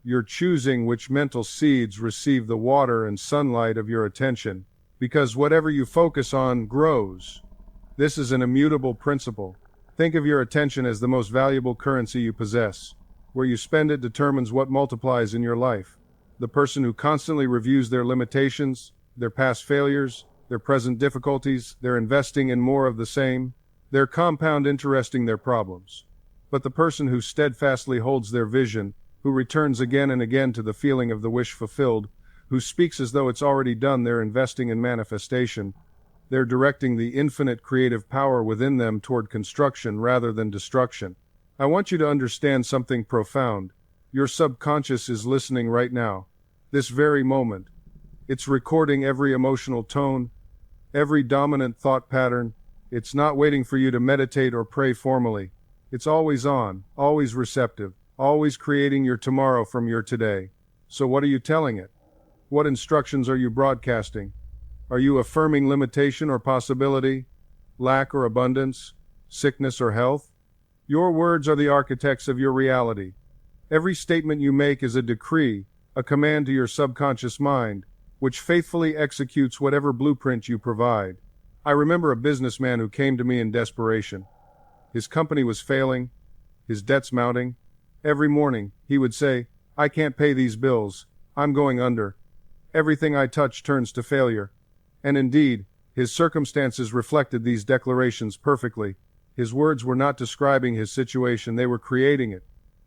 You're choosing which mental seeds receive the water and sunlight of your attention, because whatever you focus on grows. This is an immutable principle. Think of your attention as the most valuable currency you possess. Where you spend it determines what multiplies in your life. The person who constantly reviews their limitations, their past failures, their present difficulties, they're investing in more of the same. They're compound interesting their problems. But the person who steadfastly holds their vision, who returns again and again to the feeling of the wish fulfilled, who speaks as though it's already done, they're investing in manifestation. They're directing the infinite creative power within them toward construction rather than destruction. I want you to understand something profound. Your subconscious is listening right now, this very moment. It's recording every emotional tone, every dominant thought pattern. It's not waiting for you to meditate or pray formally. It's always on, always receptive, always creating your tomorrow from your today. So what are you telling it? What instructions are you broadcasting? Are you affirming limitation or possibility, lack or abundance, sickness or health? Your words are the architects of your reality. Every statement you make is a decree, a command to your subconscious mind, which faithfully executes whatever blueprint you provide. I remember a businessman who came to me in desperation. His company was failing, his debts mounting. Every morning, he would say, "I can't pay these bills, I'm going under. Everything I touch turns to failure." And indeed, his circumstances reflected these declarations perfectly. His words were not describing his situation, they were creating it.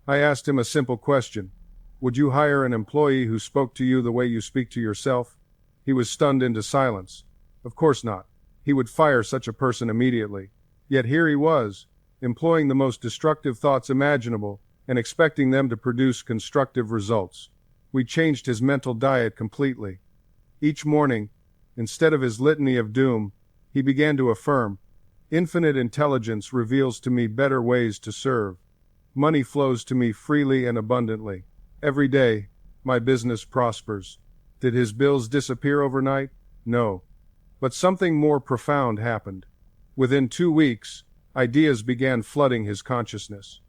I asked him a simple question. Would you hire an employee who spoke to you the way you speak to yourself? He was stunned into silence. Of course not. He would fire such a person immediately. Yet here he was, employing the most destructive thoughts imaginable, and expecting them to produce constructive results. We changed his mental diet completely. Each morning, instead of his litany of doom, he began to affirm, "Infinite intelligence reveals to me better ways to serve. Money flows to me freely and abundantly. Every day, my business prospers." Did his bills disappear overnight? No. But something more profound happened. Within 2 weeks, ideas began flooding his consciousness.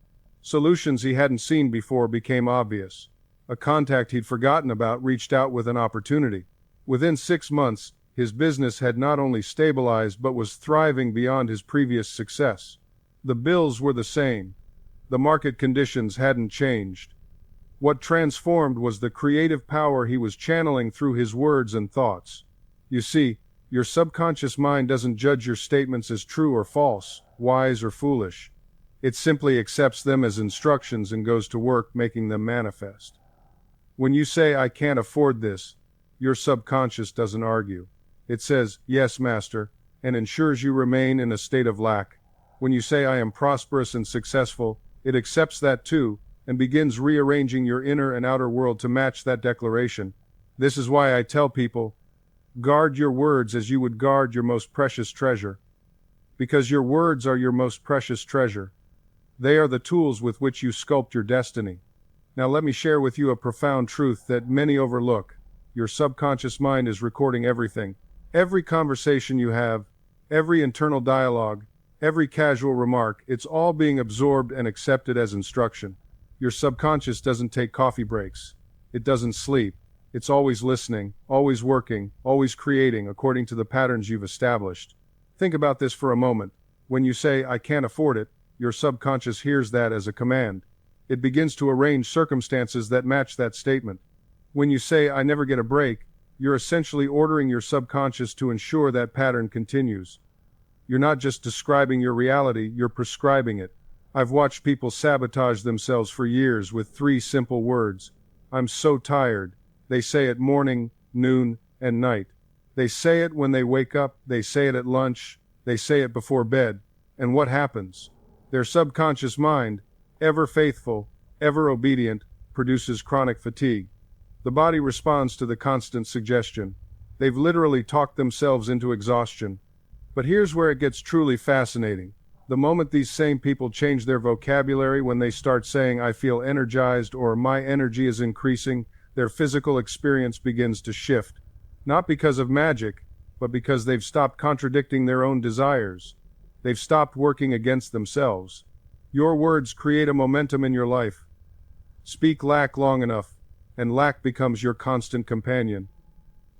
Solutions he hadn't seen before became obvious. A contact he'd forgotten about reached out with an opportunity. Within 6 months, his business had not only stabilized but was thriving beyond his previous success. The bills were the same. The market conditions hadn't changed. What transformed was the creative power he was channeling through his words and thoughts. You see, your subconscious mind doesn't judge your statements as true or false, wise or foolish. It simply accepts them as instructions and goes to work making them manifest. When you say, "I can't afford this," your subconscious doesn't argue. It says, "Yes, master," and ensures you remain in a state of lack. When you say, "I am prosperous and successful," it accepts that too, and begins rearranging your inner and outer world to match that declaration. This is why I tell people, guard your words as you would guard your most precious treasure. Because your words are your most precious treasure. They are the tools with which you sculpt your destiny. Now let me share with you a profound truth that many overlook. Your subconscious mind is recording everything. Every conversation you have, every internal dialogue, every casual remark, it's all being absorbed and accepted as instruction. Your subconscious doesn't take coffee breaks. It doesn't sleep. It's always listening, always working, always creating according to the patterns you've established. Think about this for a moment. When you say, "I can't afford it," your subconscious hears that as a command. It begins to arrange circumstances that match that statement. When you say, "I never get a break," you're essentially ordering your subconscious to ensure that pattern continues. You're not just describing your reality, you're prescribing it. I've watched people sabotage themselves for years with 3 simple words. "I'm so tired." They say it morning, noon, and night. They say it when they wake up, they say it at lunch, they say it before bed. And what happens? Their subconscious mind, ever faithful, ever obedient, produces chronic fatigue. The body responds to the constant suggestion. They've literally talked themselves into exhaustion. But here's where it gets truly fascinating. The moment these same people change their vocabulary, when they start saying, "I feel energized," or "my energy is increasing," their physical experience begins to shift. Not because of magic, but because they've stopped contradicting their own desires. They've stopped working against themselves. Your words create a momentum in your life. Speak lack long enough, and lack becomes your constant companion.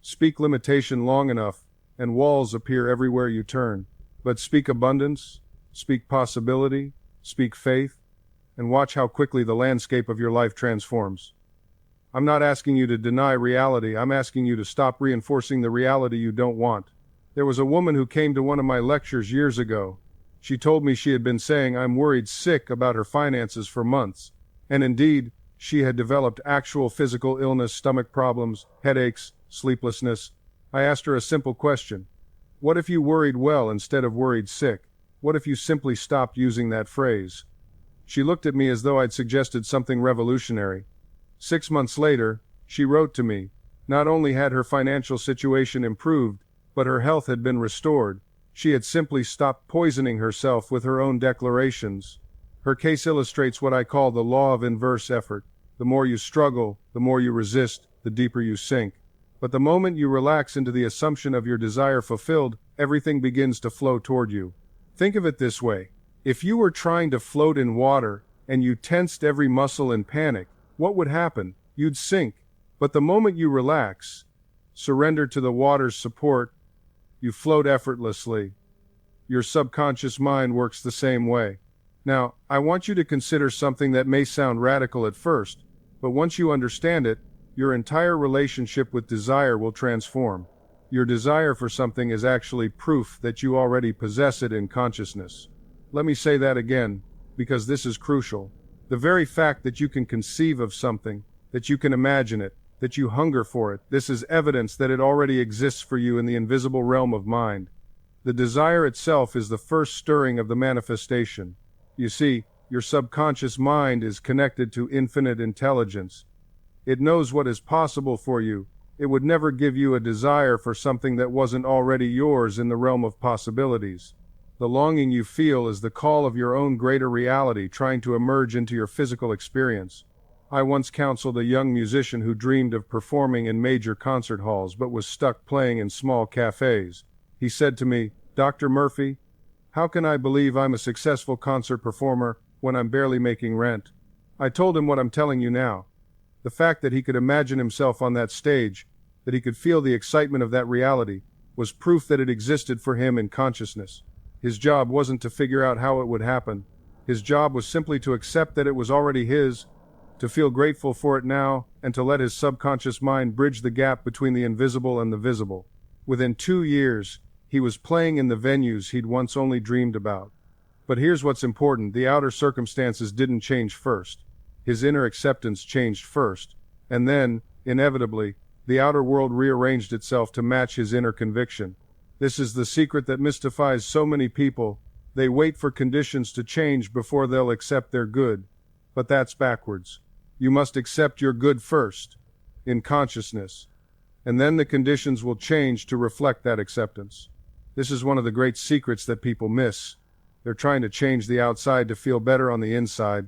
Speak limitation long enough, and walls appear everywhere you turn. But speak abundance, speak possibility, speak faith, and watch how quickly the landscape of your life transforms. I'm not asking you to deny reality, I'm asking you to stop reinforcing the reality you don't want. There was a woman who came to one of my lectures years ago. She told me she had been saying, "I'm worried sick" about her finances for months. And indeed, she had developed actual physical illness, stomach problems, headaches, sleeplessness. I asked her a simple question. What if you worried well instead of worried sick? What if you simply stopped using that phrase? She looked at me as though I'd suggested something revolutionary. 6 months later, she wrote to me. Not only had her financial situation improved, but her health had been restored. She had simply stopped poisoning herself with her own declarations. Her case illustrates what I call the law of inverse effort. The more you struggle, the more you resist, the deeper you sink. But the moment you relax into the assumption of your desire fulfilled, everything begins to flow toward you. Think of it this way. If you were trying to float in water, and you tensed every muscle in panic, what would happen? You'd sink. But the moment you relax, surrender to the water's support, you float effortlessly. Your subconscious mind works the same way. Now, I want you to consider something that may sound radical at first, but once you understand it, your entire relationship with desire will transform. Your desire for something is actually proof that you already possess it in consciousness. Let me say that again, because this is crucial. The very fact that you can conceive of something, that you can imagine it, that you hunger for it, this is evidence that it already exists for you in the invisible realm of mind. The desire itself is the first stirring of the manifestation. You see, Your subconscious mind is connected to infinite intelligence. It knows what is possible for you. It would never give you a desire for something that wasn't already yours in the realm of possibilities. The longing you feel is the call of your own greater reality trying to emerge into your physical experience. I once counseled a young musician who dreamed of performing in major concert halls but was stuck playing in small cafes. He said to me, "Dr. Murphy, how can I believe I'm a successful concert performer when I'm barely making rent?" I told him what I'm telling you now. The fact that he could imagine himself on that stage, that he could feel the excitement of that reality, was proof that it existed for him in consciousness. His job wasn't to figure out how it would happen. His job was simply to accept that it was already his, to feel grateful for it now, and to let his subconscious mind bridge the gap between the invisible and the visible. Within 2 years, he was playing in the venues he'd once only dreamed about. But here's what's important: the outer circumstances didn't change first. His inner acceptance changed first, and then, inevitably, the outer world rearranged itself to match his inner conviction. This is the secret that mystifies so many people. They wait for conditions to change before they'll accept their good. But that's backwards. You must accept your good first, in consciousness, and then the conditions will change to reflect that acceptance. This is one of the great secrets that people miss. They're trying to change the outside to feel better on the inside.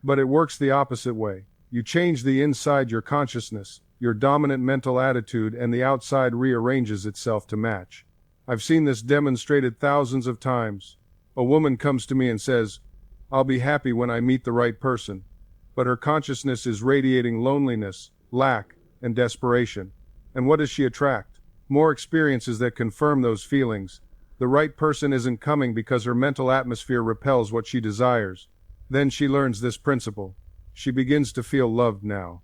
But it works the opposite way. You change the inside, your consciousness, your dominant mental attitude, and the outside rearranges itself to match. I've seen this demonstrated thousands of times. A woman comes to me and says, "I'll be happy when I meet the right person." But her consciousness is radiating loneliness, lack, and desperation. And what does she attract? More experiences that confirm those feelings. The right person isn't coming because her mental atmosphere repels what she desires. Then she learns this principle. She begins to feel loved now.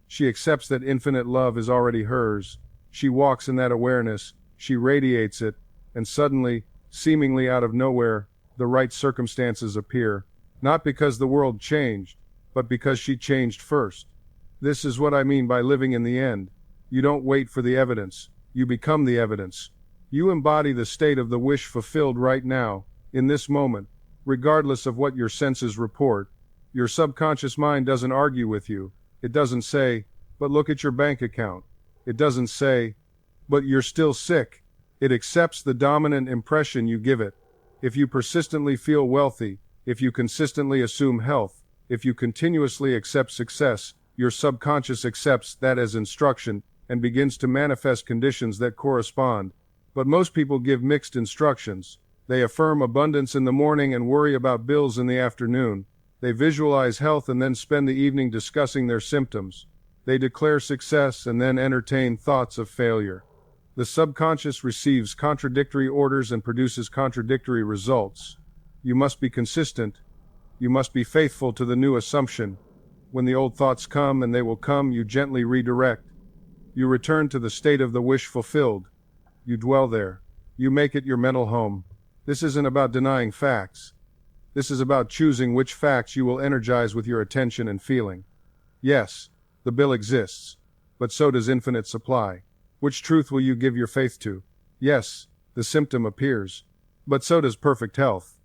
She accepts that infinite love is already hers. She walks in that awareness, she radiates it, and suddenly, seemingly out of nowhere, the right circumstances appear. Not because the world changed, but because she changed first. This is what I mean by living in the end. You don't wait for the evidence. You become the evidence. You embody the state of the wish fulfilled right now, in this moment. Regardless of what your senses report, your subconscious mind doesn't argue with you. It doesn't say, "But look at your bank account." It doesn't say, "But you're still sick." It accepts the dominant impression you give it. If you persistently feel wealthy, if you consistently assume health, if you continuously accept success, your subconscious accepts that as instruction and begins to manifest conditions that correspond. But most people give mixed instructions. They affirm abundance in the morning and worry about bills in the afternoon. They visualize health and then spend the evening discussing their symptoms. They declare success and then entertain thoughts of failure. The subconscious receives contradictory orders and produces contradictory results. You must be consistent. You must be faithful to the new assumption. When the old thoughts come, and they will come, you gently redirect. You return to the state of the wish fulfilled. You dwell there. You make it your mental home. This isn't about denying facts. This is about choosing which facts you will energize with your attention and feeling. Yes, the bill exists, but so does infinite supply. Which truth will you give your faith to? Yes, the symptom appears, but so does perfect health.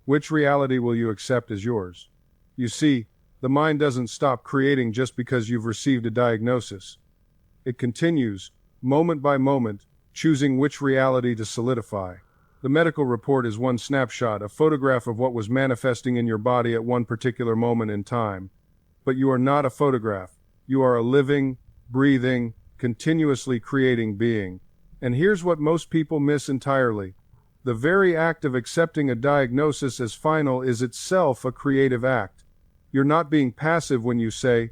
Which reality will you accept as yours? You see, the mind doesn't stop creating just because you've received a diagnosis. It continues, moment by moment, choosing which reality to solidify. The medical report is one snapshot, a photograph of what was manifesting in your body at one particular moment in time. But you are not a photograph. You are a living, breathing, continuously creating being. And here's what most people miss entirely. The very act of accepting a diagnosis as final is itself a creative act. You're not being passive when you say,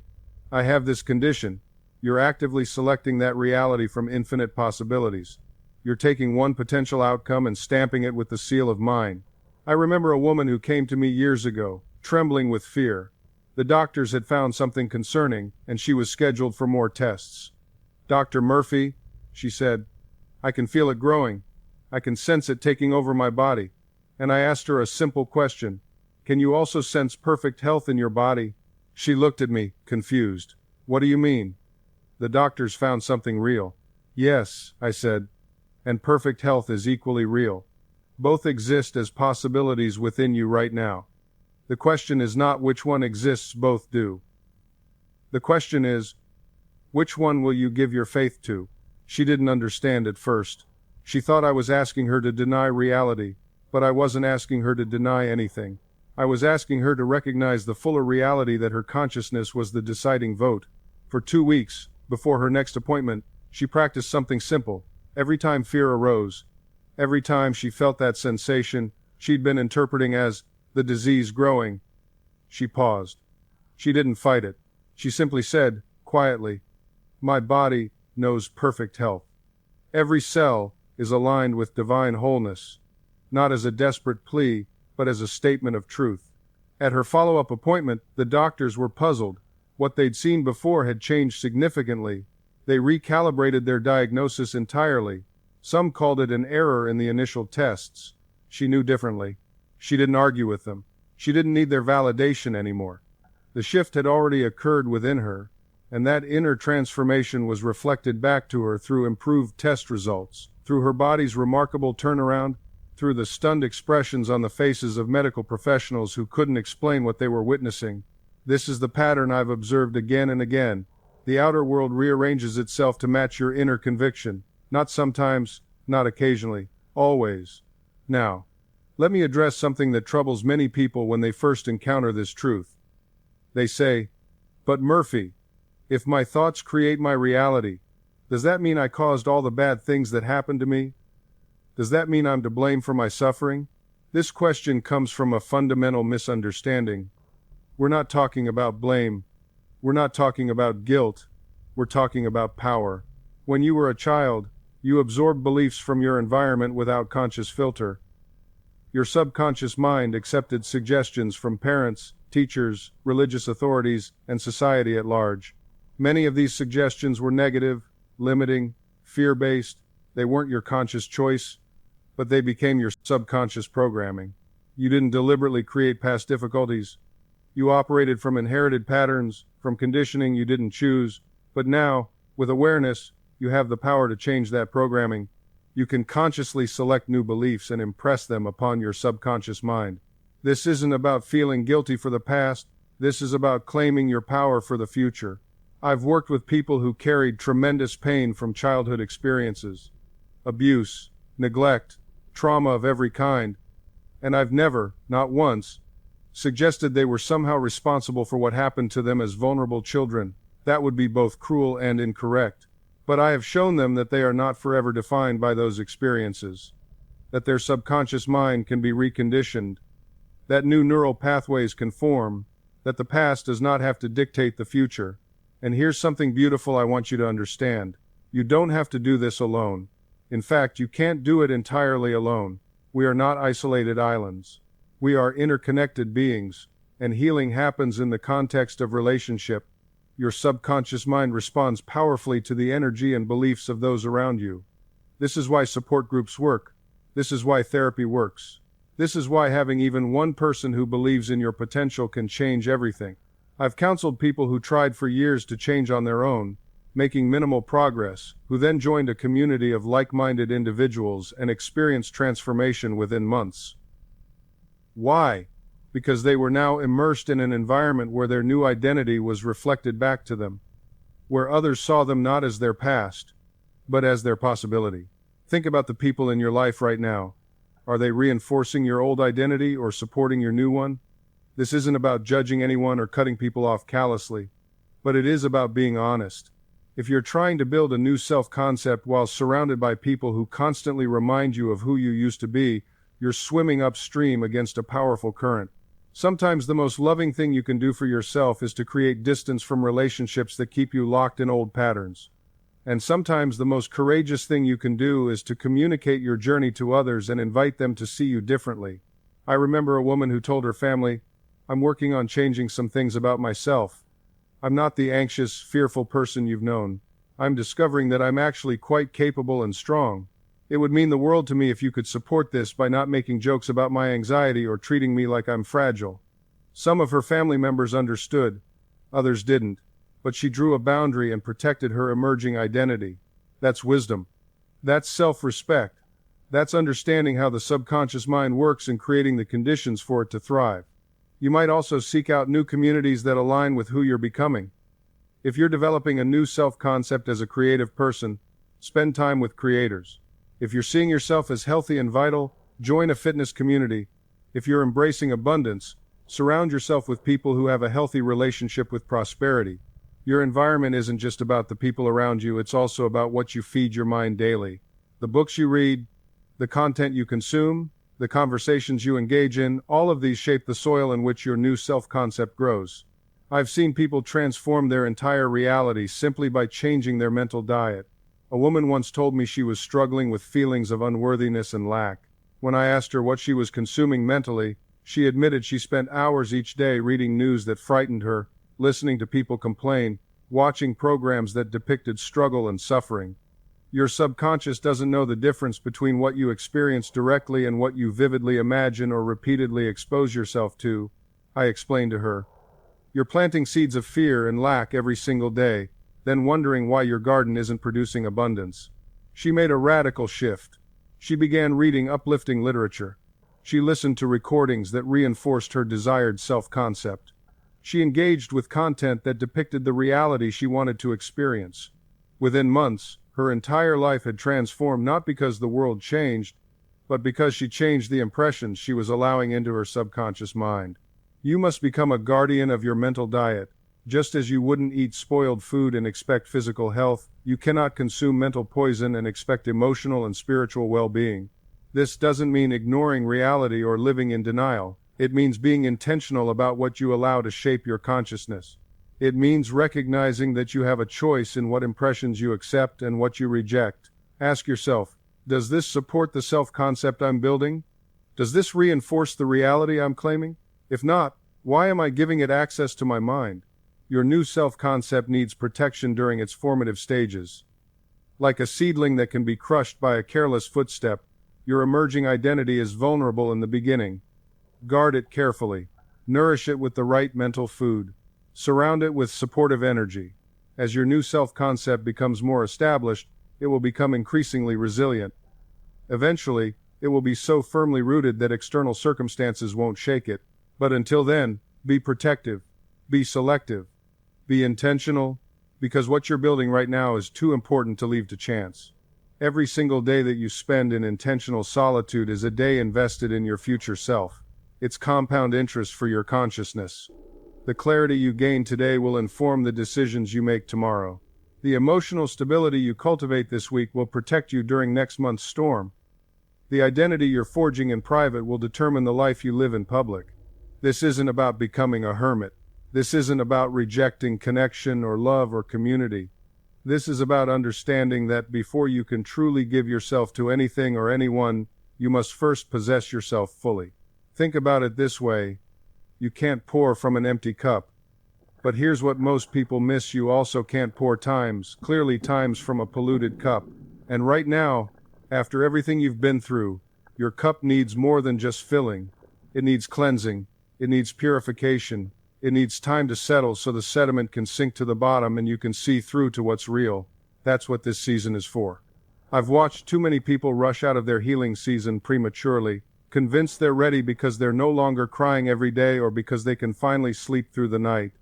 "I have this condition." You're actively selecting that reality from infinite possibilities. You're taking one potential outcome and stamping it with the seal of mine. I remember a woman who came to me years ago, trembling with fear. The doctors had found something concerning, and she was scheduled for more tests. "Dr. Murphy," she said, "I can feel it growing. I can sense it taking over my body." And I asked her a simple question. "Can you also sense perfect health in your body?" She looked at me, confused. "What do you mean?" "The doctors found something real." "Yes," I said. "And perfect health is equally real. Both exist as possibilities within you right now." The question is not which one exists, both do. The question is, which one will you give your faith to? She didn't understand at first. She thought I was asking her to deny reality, but I wasn't asking her to deny anything. I was asking her to recognize the fuller reality that her consciousness was the deciding vote. For 2 weeks, before her next appointment, she practiced something simple. Every time fear arose, every time she felt that sensation she'd been interpreting as the disease growing, she paused. She didn't fight it. She simply said, quietly, "My body knows perfect health. Every cell is aligned with divine wholeness," not as a desperate plea, but as a statement of truth. At her follow-up appointment, the doctors were puzzled. What they'd seen before had changed significantly. They recalibrated their diagnosis entirely. Some called it an error in the initial tests. She knew differently. She didn't argue with them. She didn't need their validation anymore. The shift had already occurred within her, and that inner transformation was reflected back to her through improved test results, through her body's remarkable turnaround, through the stunned expressions on the faces of medical professionals who couldn't explain what they were witnessing. This is the pattern I've observed again and again. The outer world rearranges itself to match your inner conviction. Not sometimes, not occasionally, always. Now, let me address something that troubles many people when they first encounter this truth. They say, "But Murphy, if my thoughts create my reality, does that mean I caused all the bad things that happened to me? Does that mean I'm to blame for my suffering?" This question comes from a fundamental misunderstanding. We're not talking about blame. We're not talking about guilt. We're talking about power. When you were a child, you absorbed beliefs from your environment without conscious filter. Your subconscious mind accepted suggestions from parents, teachers, religious authorities, and society at large. Many of these suggestions were negative, limiting, fear-based. They weren't your conscious choice, but they became your subconscious programming. You didn't deliberately create past difficulties. You operated from inherited patterns, from conditioning you didn't choose. But now, with awareness, you have the power to change that programming. You can consciously select new beliefs and impress them upon your subconscious mind. This isn't about feeling guilty for the past. This is about claiming your power for the future. I've worked with people who carried tremendous pain from childhood experiences, abuse, neglect, trauma of every kind, and I've never, not once, suggested they were somehow responsible for what happened to them as vulnerable children. That would be both cruel and incorrect. But I have shown them that they are not forever defined by those experiences, that their subconscious mind can be reconditioned, that new neural pathways can form, that the past does not have to dictate the future. And here's something beautiful I want you to understand. You don't have to do this alone. In fact, you can't do it entirely alone. We are not isolated islands. We are interconnected beings, and healing happens in the context of relationship. Your subconscious mind responds powerfully to the energy and beliefs of those around you. This is why support groups work. This is why therapy works. This is why having even one person who believes in your potential can change everything. I've counseled people who tried for years to change on their own, making minimal progress, who then joined a community of like-minded individuals and experienced transformation within months. Why? Because they were now immersed in an environment where their new identity was reflected back to them, where others saw them not as their past, but as their possibility. Think about the people in your life right now. Are they reinforcing your old identity or supporting your new one? This isn't about judging anyone or cutting people off callously, but it is about being honest. If you're trying to build a new self-concept while surrounded by people who constantly remind you of who you used to be, you're swimming upstream against a powerful current. Sometimes the most loving thing you can do for yourself is to create distance from relationships that keep you locked in old patterns. And sometimes the most courageous thing you can do is to communicate your journey to others and invite them to see you differently. I remember a woman who told her family, "I'm working on changing some things about myself. I'm not the anxious, fearful person you've known. I'm discovering that I'm actually quite capable and strong. It would mean the world to me if you could support this by not making jokes about my anxiety or treating me like I'm fragile." Some of her family members understood, others didn't, but she drew a boundary and protected her emerging identity. That's wisdom. That's self-respect. That's understanding how the subconscious mind works and creating the conditions for it to thrive. You might also seek out new communities that align with who you're becoming. If you're developing a new self-concept as a creative person, spend time with creators. If you're seeing yourself as healthy and vital, join a fitness community. If you're embracing abundance, surround yourself with people who have a healthy relationship with prosperity. Your environment isn't just about the people around you, it's also about what you feed your mind daily. The books you read, the content you consume, the conversations you engage in, all of these shape the soil in which your new self-concept grows. I've seen people transform their entire reality simply by changing their mental diet. A woman once told me she was struggling with feelings of unworthiness and lack. When I asked her what she was consuming mentally, she admitted she spent hours each day reading news that frightened her, listening to people complain, watching programs that depicted struggle and suffering. Your subconscious doesn't know the difference between what you experience directly and what you vividly imagine or repeatedly expose yourself to, I explained to her. You're planting seeds of fear and lack every single day, then wondering why your garden isn't producing abundance. She made a radical shift. She began reading uplifting literature. She listened to recordings that reinforced her desired self-concept. She engaged with content that depicted the reality she wanted to experience. Within months, her entire life had transformed not because the world changed, but because she changed the impressions she was allowing into her subconscious mind. You must become a guardian of your mental diet. Just as you wouldn't eat spoiled food and expect physical health, you cannot consume mental poison and expect emotional and spiritual well-being. This doesn't mean ignoring reality or living in denial. It means being intentional about what you allow to shape your consciousness. It means recognizing that you have a choice in what impressions you accept and what you reject. Ask yourself, does this support the self-concept I'm building? Does this reinforce the reality I'm claiming? If not, why am I giving it access to my mind? Your new self-concept needs protection during its formative stages. Like a seedling that can be crushed by a careless footstep, your emerging identity is vulnerable in the beginning. Guard it carefully. Nourish it with the right mental food. Surround it with supportive energy. As your new self-concept becomes more established, it will become increasingly resilient. Eventually, it will be so firmly rooted that external circumstances won't shake it. But until then, be protective, be selective, be intentional, because what you're building right now is too important to leave to chance. Every single day that you spend in intentional solitude is a day invested in your future self. It's compound interest for your consciousness. The clarity you gain today will inform the decisions you make tomorrow. The emotional stability you cultivate this week will protect you during next month's storm. The identity you're forging in private will determine the life you live in public. This isn't about becoming a hermit. This isn't about rejecting connection or love or community. This is about understanding that before you can truly give yourself to anything or anyone, you must first possess yourself fully. Think about it this way. You can't pour from an empty cup. But here's what most people miss: you also can't pour clearly times from a polluted cup. And right now, after everything you've been through, your cup needs more than just filling. It needs cleansing. It needs purification. It needs time to settle so the sediment can sink to the bottom and you can see through to what's real. That's what this season is for. I've watched too many people rush out of their healing season prematurely, convinced they're ready because they're no longer crying every day or because they can finally sleep through the night.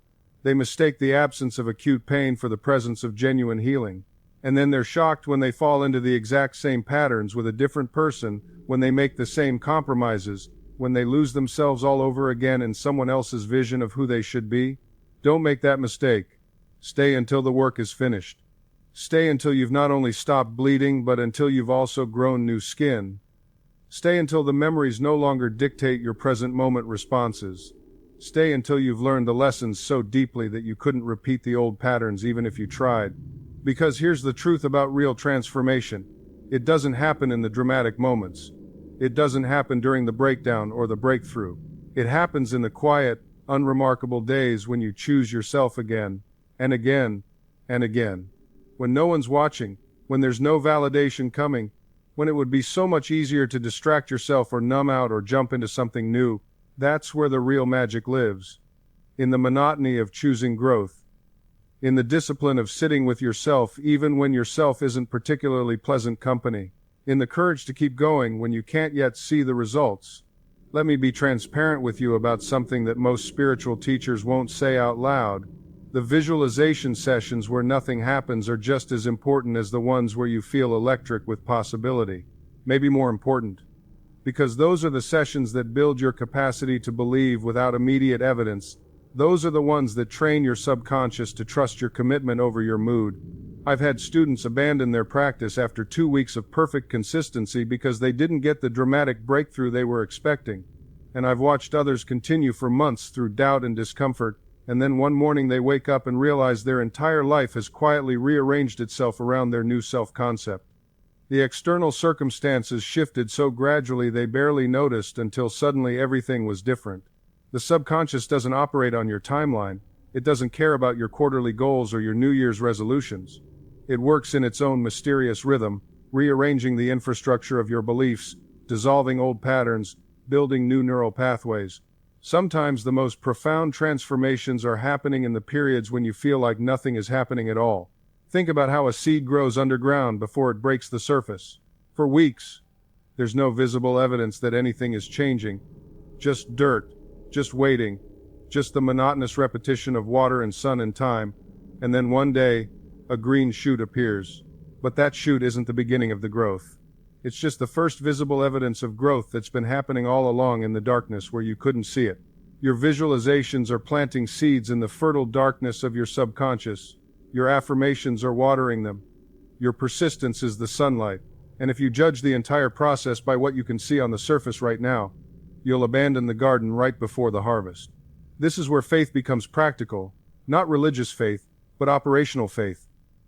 They mistake the absence of acute pain for the presence of genuine healing. And then they're shocked when they fall into the exact same patterns with a different person, when they make the same compromises, when they lose themselves all over again in someone else's vision of who they should be. Don't make that mistake. Stay until the work is finished. Stay until you've not only stopped bleeding, but until you've also grown new skin. Stay until the memories no longer dictate your present moment responses. Stay until you've learned the lessons so deeply that you couldn't repeat the old patterns even if you tried. Because here's the truth about real transformation. It doesn't happen in the dramatic moments. It doesn't happen during the breakdown or the breakthrough. It happens in the quiet, unremarkable days when you choose yourself again, and again, and again. When no one's watching, when there's no validation coming, when it would be so much easier to distract yourself or numb out or jump into something new, that's where the real magic lives. In the monotony of choosing growth. In the discipline of sitting with yourself even when yourself isn't particularly pleasant company. In the courage to keep going when you can't yet see the results. Let me be transparent with you about something that most spiritual teachers won't say out loud. The visualization sessions where nothing happens are just as important as the ones where you feel electric with possibility. Maybe more important. Because those are the sessions that build your capacity to believe without immediate evidence. Those are the ones that train your subconscious to trust your commitment over your mood. I've had students abandon their practice after 2 weeks of perfect consistency because they didn't get the dramatic breakthrough they were expecting. And I've watched others continue for months through doubt and discomfort, and then one morning they wake up and realize their entire life has quietly rearranged itself around their new self-concept. The external circumstances shifted so gradually they barely noticed until suddenly everything was different. The subconscious doesn't operate on your timeline. It doesn't care about your quarterly goals or your New Year's resolutions. It works in its own mysterious rhythm, rearranging the infrastructure of your beliefs, dissolving old patterns, building new neural pathways. Sometimes the most profound transformations are happening in the periods when you feel like nothing is happening at all. Think about how a seed grows underground before it breaks the surface. For weeks, there's no visible evidence that anything is changing. Just dirt, just waiting, just the monotonous repetition of water and sun and time. And then one day, a green shoot appears. But that shoot isn't the beginning of the growth. It's just the first visible evidence of growth that's been happening all along in the darkness where you couldn't see it. Your visualizations are planting seeds in the fertile darkness of your subconscious. Your affirmations are watering them. Your persistence is the sunlight. And if you judge the entire process by what you can see on the surface right now, you'll abandon the garden right before the harvest. This is where faith becomes practical, not religious faith, but operational faith.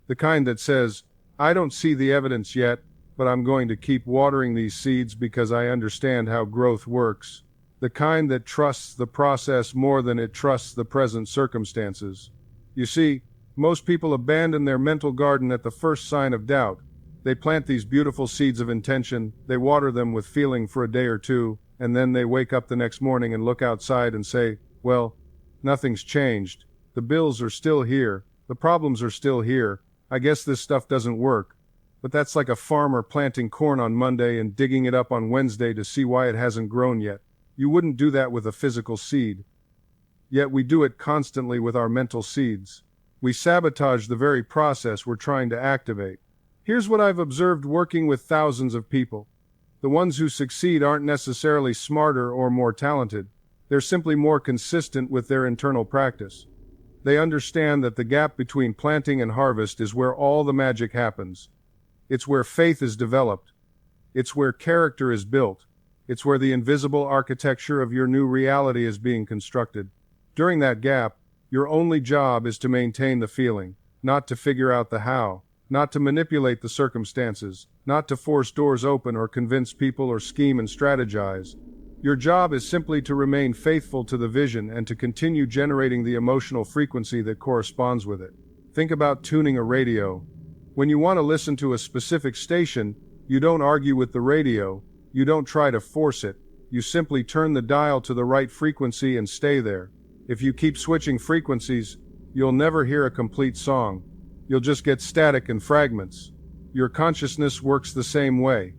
The kind that says, I don't see the evidence yet, but I'm going to keep watering these seeds because I understand how growth works. The kind that trusts the process more than it trusts the present circumstances. You see, most people abandon their mental garden at the first sign of doubt. They plant these beautiful seeds of intention, they water them with feeling for a day or two, and then they wake up the next morning and look outside and say, well, nothing's changed. The bills are still here. The problems are still here. I guess this stuff doesn't work. But that's like a farmer planting corn on Monday and digging it up on Wednesday to see why it hasn't grown yet. You wouldn't do that with a physical seed. Yet we do it constantly with our mental seeds. We sabotage the very process we're trying to activate. Here's what I've observed working with thousands of people. The ones who succeed aren't necessarily smarter or more talented. They're simply more consistent with their internal practice. They understand that the gap between planting and harvest is where all the magic happens. It's where faith is developed. It's where character is built. It's where the invisible architecture of your new reality is being constructed. During that gap, your only job is to maintain the feeling, not to figure out the how, not to manipulate the circumstances, not to force doors open or convince people or scheme and strategize. Your job is simply to remain faithful to the vision and to continue generating the emotional frequency that corresponds with it. Think about tuning a radio. When you want to listen to a specific station, you don't argue with the radio, you don't try to force it, you simply turn the dial to the right frequency and stay there. If you keep switching frequencies, you'll never hear a complete song. You'll just get static and fragments. Your consciousness works the same way.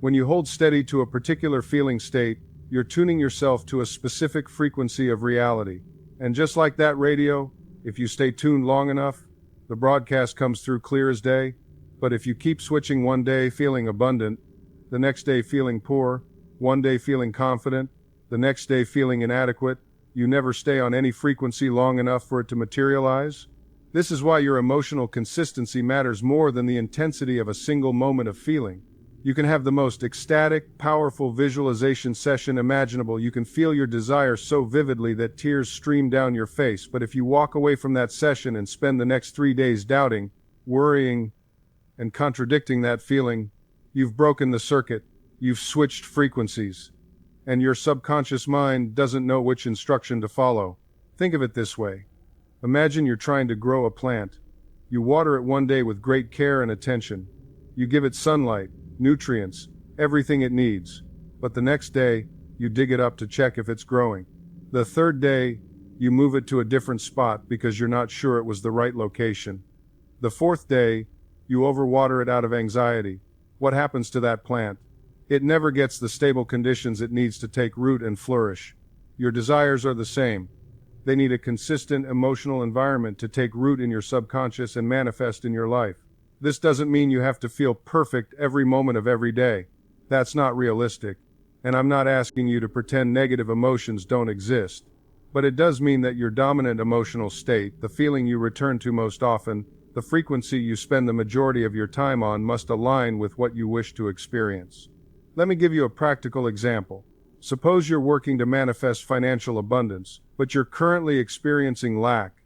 When you hold steady to a particular feeling state, you're tuning yourself to a specific frequency of reality. And just like that radio, if you stay tuned long enough, the broadcast comes through clear as day. But if you keep switching one day feeling abundant, the next day feeling poor, one day feeling confident, the next day feeling inadequate, you never stay on any frequency long enough for it to materialize. This is why your emotional consistency matters more than the intensity of a single moment of feeling. You can have the most ecstatic, powerful visualization session imaginable. You can feel your desire so vividly that tears stream down your face. But if you walk away from that session and spend the next 3 days doubting, worrying, and contradicting that feeling, you've broken the circuit. You've switched frequencies. And your subconscious mind doesn't know which instruction to follow. Think of it this way. Imagine you're trying to grow a plant. You water it one day with great care and attention. You give it sunlight, nutrients, everything it needs. But the next day, you dig it up to check if it's growing. The third day, you move it to a different spot because you're not sure it was the right location. The fourth day, you overwater it out of anxiety. What happens to that plant? It never gets the stable conditions it needs to take root and flourish. Your desires are the same. They need a consistent emotional environment to take root in your subconscious and manifest in your life. This doesn't mean you have to feel perfect every moment of every day. That's not realistic. And I'm not asking you to pretend negative emotions don't exist. But it does mean that your dominant emotional state, the feeling you return to most often, the frequency you spend the majority of your time on, must align with what you wish to experience. Let me give you a practical example. Suppose you're working to manifest financial abundance, but you're currently experiencing lack.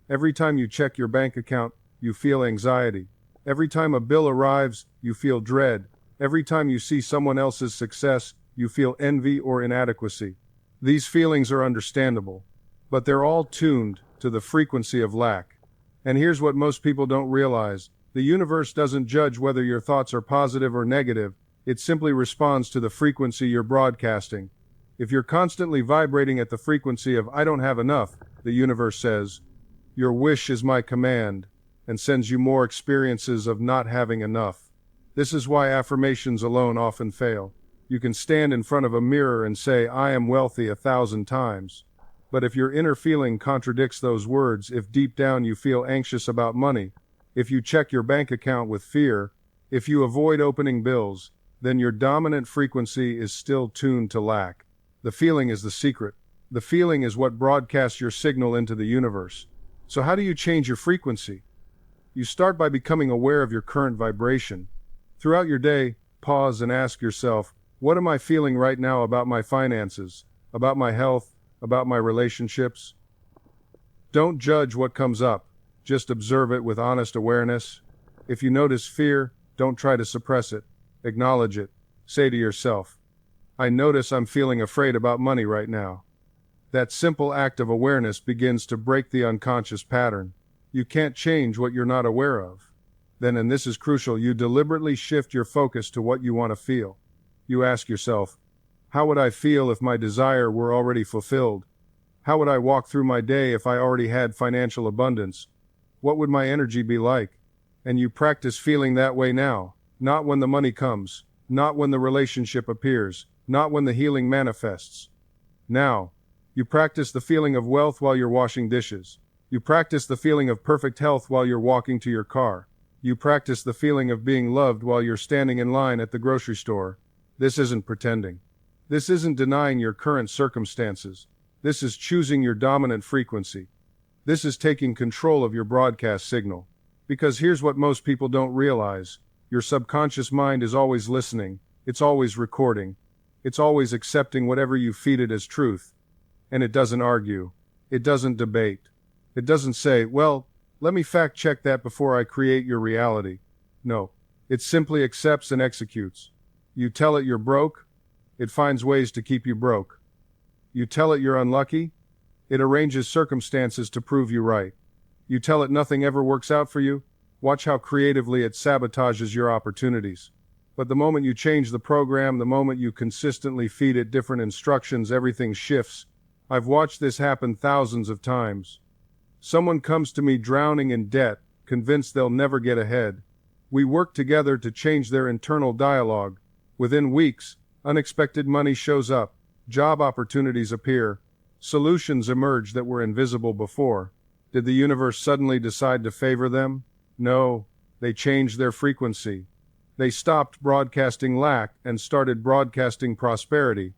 Every time you check your bank account, you feel anxiety. Every time a bill arrives, you feel dread. Every time you see someone else's success, you feel envy or inadequacy. These feelings are understandable, but they're all tuned to the frequency of lack. And here's what most people don't realize. The universe doesn't judge whether your thoughts are positive or negative. It simply responds to the frequency you're broadcasting. If you're constantly vibrating at the frequency of "I don't have enough," the universe says, "Your wish is my command," and sends you more experiences of not having enough. This is why affirmations alone often fail. You can stand in front of a mirror and say, "I am wealthy," 1,000 times. But if your inner feeling contradicts those words, if deep down you feel anxious about money, if you check your bank account with fear, if you avoid opening bills, then your dominant frequency is still tuned to lack. The feeling is the secret. The feeling is what broadcasts your signal into the universe. So how do you change your frequency? You start by becoming aware of your current vibration. Throughout your day, pause and ask yourself, what am I feeling right now about my finances, about my health, about my relationships? Don't judge what comes up. Just observe it with honest awareness. If you notice fear, don't try to suppress it. Acknowledge it. Say to yourself, "I notice I'm feeling afraid about money right now." That simple act of awareness begins to break the unconscious pattern. You can't change what you're not aware of. Then, and this is crucial, you deliberately shift your focus to what you want to feel. You ask yourself, how would I feel if my desire were already fulfilled? How would I walk through my day if I already had financial abundance? What would my energy be like? And you practice feeling that way now. Not when the money comes, not when the relationship appears, not when the healing manifests. Now, you practice the feeling of wealth while you're washing dishes. You practice the feeling of perfect health while you're walking to your car. You practice the feeling of being loved while you're standing in line at the grocery store. This isn't pretending. This isn't denying your current circumstances. This is choosing your dominant frequency. This is taking control of your broadcast signal. Because here's what most people don't realize. Your subconscious mind is always listening. It's always recording. It's always accepting whatever you feed it as truth. And it doesn't argue. It doesn't debate. It doesn't say, "Well, let me fact check that before I create your reality." No. It simply accepts and executes. You tell it you're broke, it finds ways to keep you broke. You tell it you're unlucky, it arranges circumstances to prove you right. You tell it nothing ever works out for you, watch how creatively it sabotages your opportunities. But the moment you change the program, the moment you consistently feed it different instructions, everything shifts. I've watched this happen thousands of times. Someone comes to me drowning in debt, convinced they'll never get ahead. We work together to change their internal dialogue. Within weeks, unexpected money shows up, job opportunities appear, solutions emerge that were invisible before. Did the universe suddenly decide to favor them? No, they changed their frequency. They stopped broadcasting lack and started broadcasting prosperity.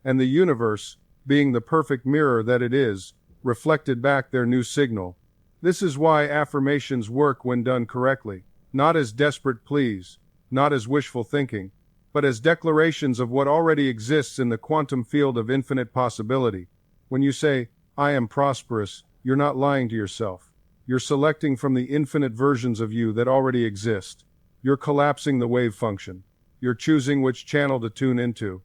And the universe, being the perfect mirror that it is, reflected back their new signal. This is why affirmations work when done correctly. Not as desperate pleas, not as wishful thinking, but as declarations of what already exists in the quantum field of infinite possibility. When you say, "I am prosperous," you're not lying to yourself. You're selecting from the infinite versions of you that already exist. You're collapsing the wave function. You're choosing which channel to tune into.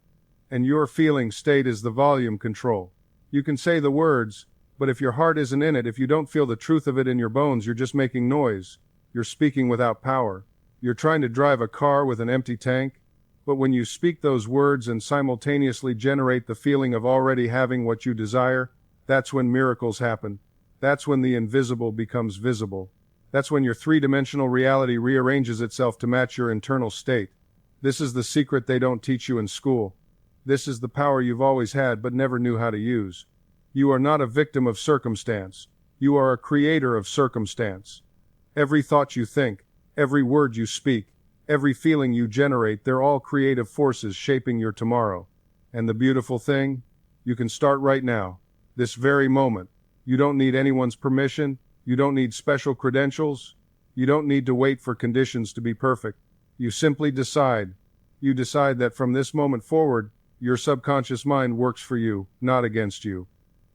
And your feeling state is the volume control. You can say the words, but if your heart isn't in it, if you don't feel the truth of it in your bones, you're just making noise. You're speaking without power. You're trying to drive a car with an empty tank. But when you speak those words and simultaneously generate the feeling of already having what you desire, that's when miracles happen. That's when the invisible becomes visible. That's when your three-dimensional reality rearranges itself to match your internal state. This is the secret they don't teach you in school. This is the power you've always had but never knew how to use. You are not a victim of circumstance. You are a creator of circumstance. Every thought you think, every word you speak, every feeling you generate, they're all creative forces shaping your tomorrow. And the beautiful thing? You can start right now, this very moment. You don't need anyone's permission. You don't need special credentials. You don't need to wait for conditions to be perfect. You simply decide. You decide that from this moment forward, your subconscious mind works for you, not against you.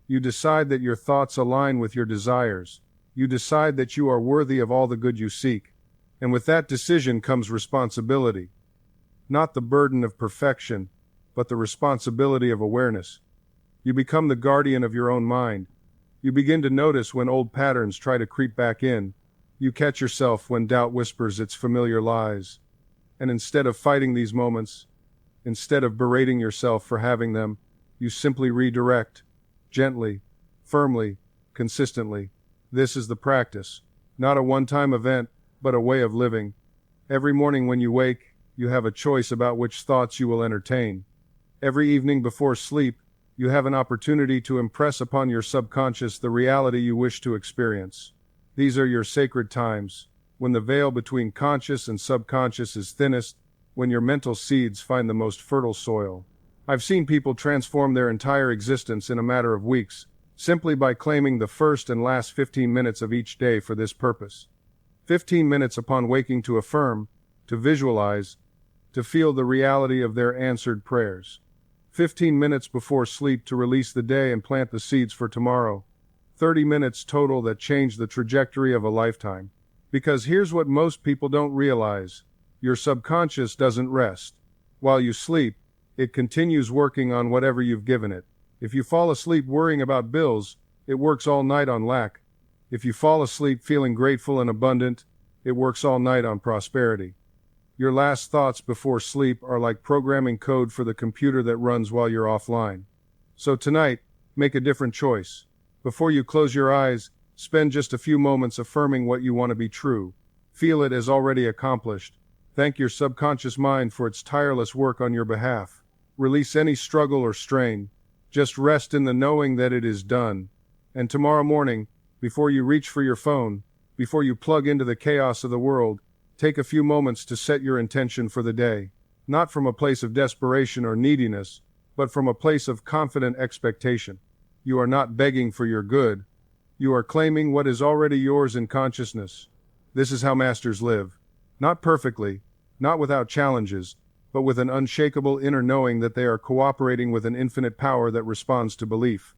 You decide that your thoughts align with your desires. You decide that you are worthy of all the good you seek. And with that decision comes responsibility. Not the burden of perfection, but the responsibility of awareness. You become the guardian of your own mind. You begin to notice when old patterns try to creep back in. You catch yourself when doubt whispers its familiar lies. And instead of fighting these moments, instead of berating yourself for having them, you simply redirect. Gently, firmly, consistently. This is the practice. Not a one-time event, but a way of living. Every morning when you wake, you have a choice about which thoughts you will entertain. Every evening before sleep, you have an opportunity to impress upon your subconscious the reality you wish to experience. These are your sacred times, when the veil between conscious and subconscious is thinnest, when your mental seeds find the most fertile soil. I've seen people transform their entire existence in a matter of weeks, simply by claiming the first and last 15 minutes of each day for this purpose. 15 minutes upon waking to affirm, to visualize, to feel the reality of their answered prayers. 15 minutes before sleep to release the day and plant the seeds for tomorrow. 30 minutes total that change the trajectory of a lifetime. Because here's what most people don't realize. Your subconscious doesn't rest. While you sleep, it continues working on whatever you've given it. If you fall asleep worrying about bills, it works all night on lack. If you fall asleep feeling grateful and abundant, it works all night on prosperity. Your last thoughts before sleep are like programming code for the computer that runs while you're offline. So tonight, make a different choice. Before you close your eyes, spend just a few moments affirming what you want to be true. Feel it as already accomplished. Thank your subconscious mind for its tireless work on your behalf. Release any struggle or strain. Just rest in the knowing that it is done. And tomorrow morning, before you reach for your phone, before you plug into the chaos of the world, take a few moments to set your intention for the day. Not from a place of desperation or neediness, but from a place of confident expectation. You are not begging for your good. You are claiming what is already yours in consciousness. This is how masters live. Not perfectly, not without challenges, but with an unshakable inner knowing that they are cooperating with an infinite power that responds to belief.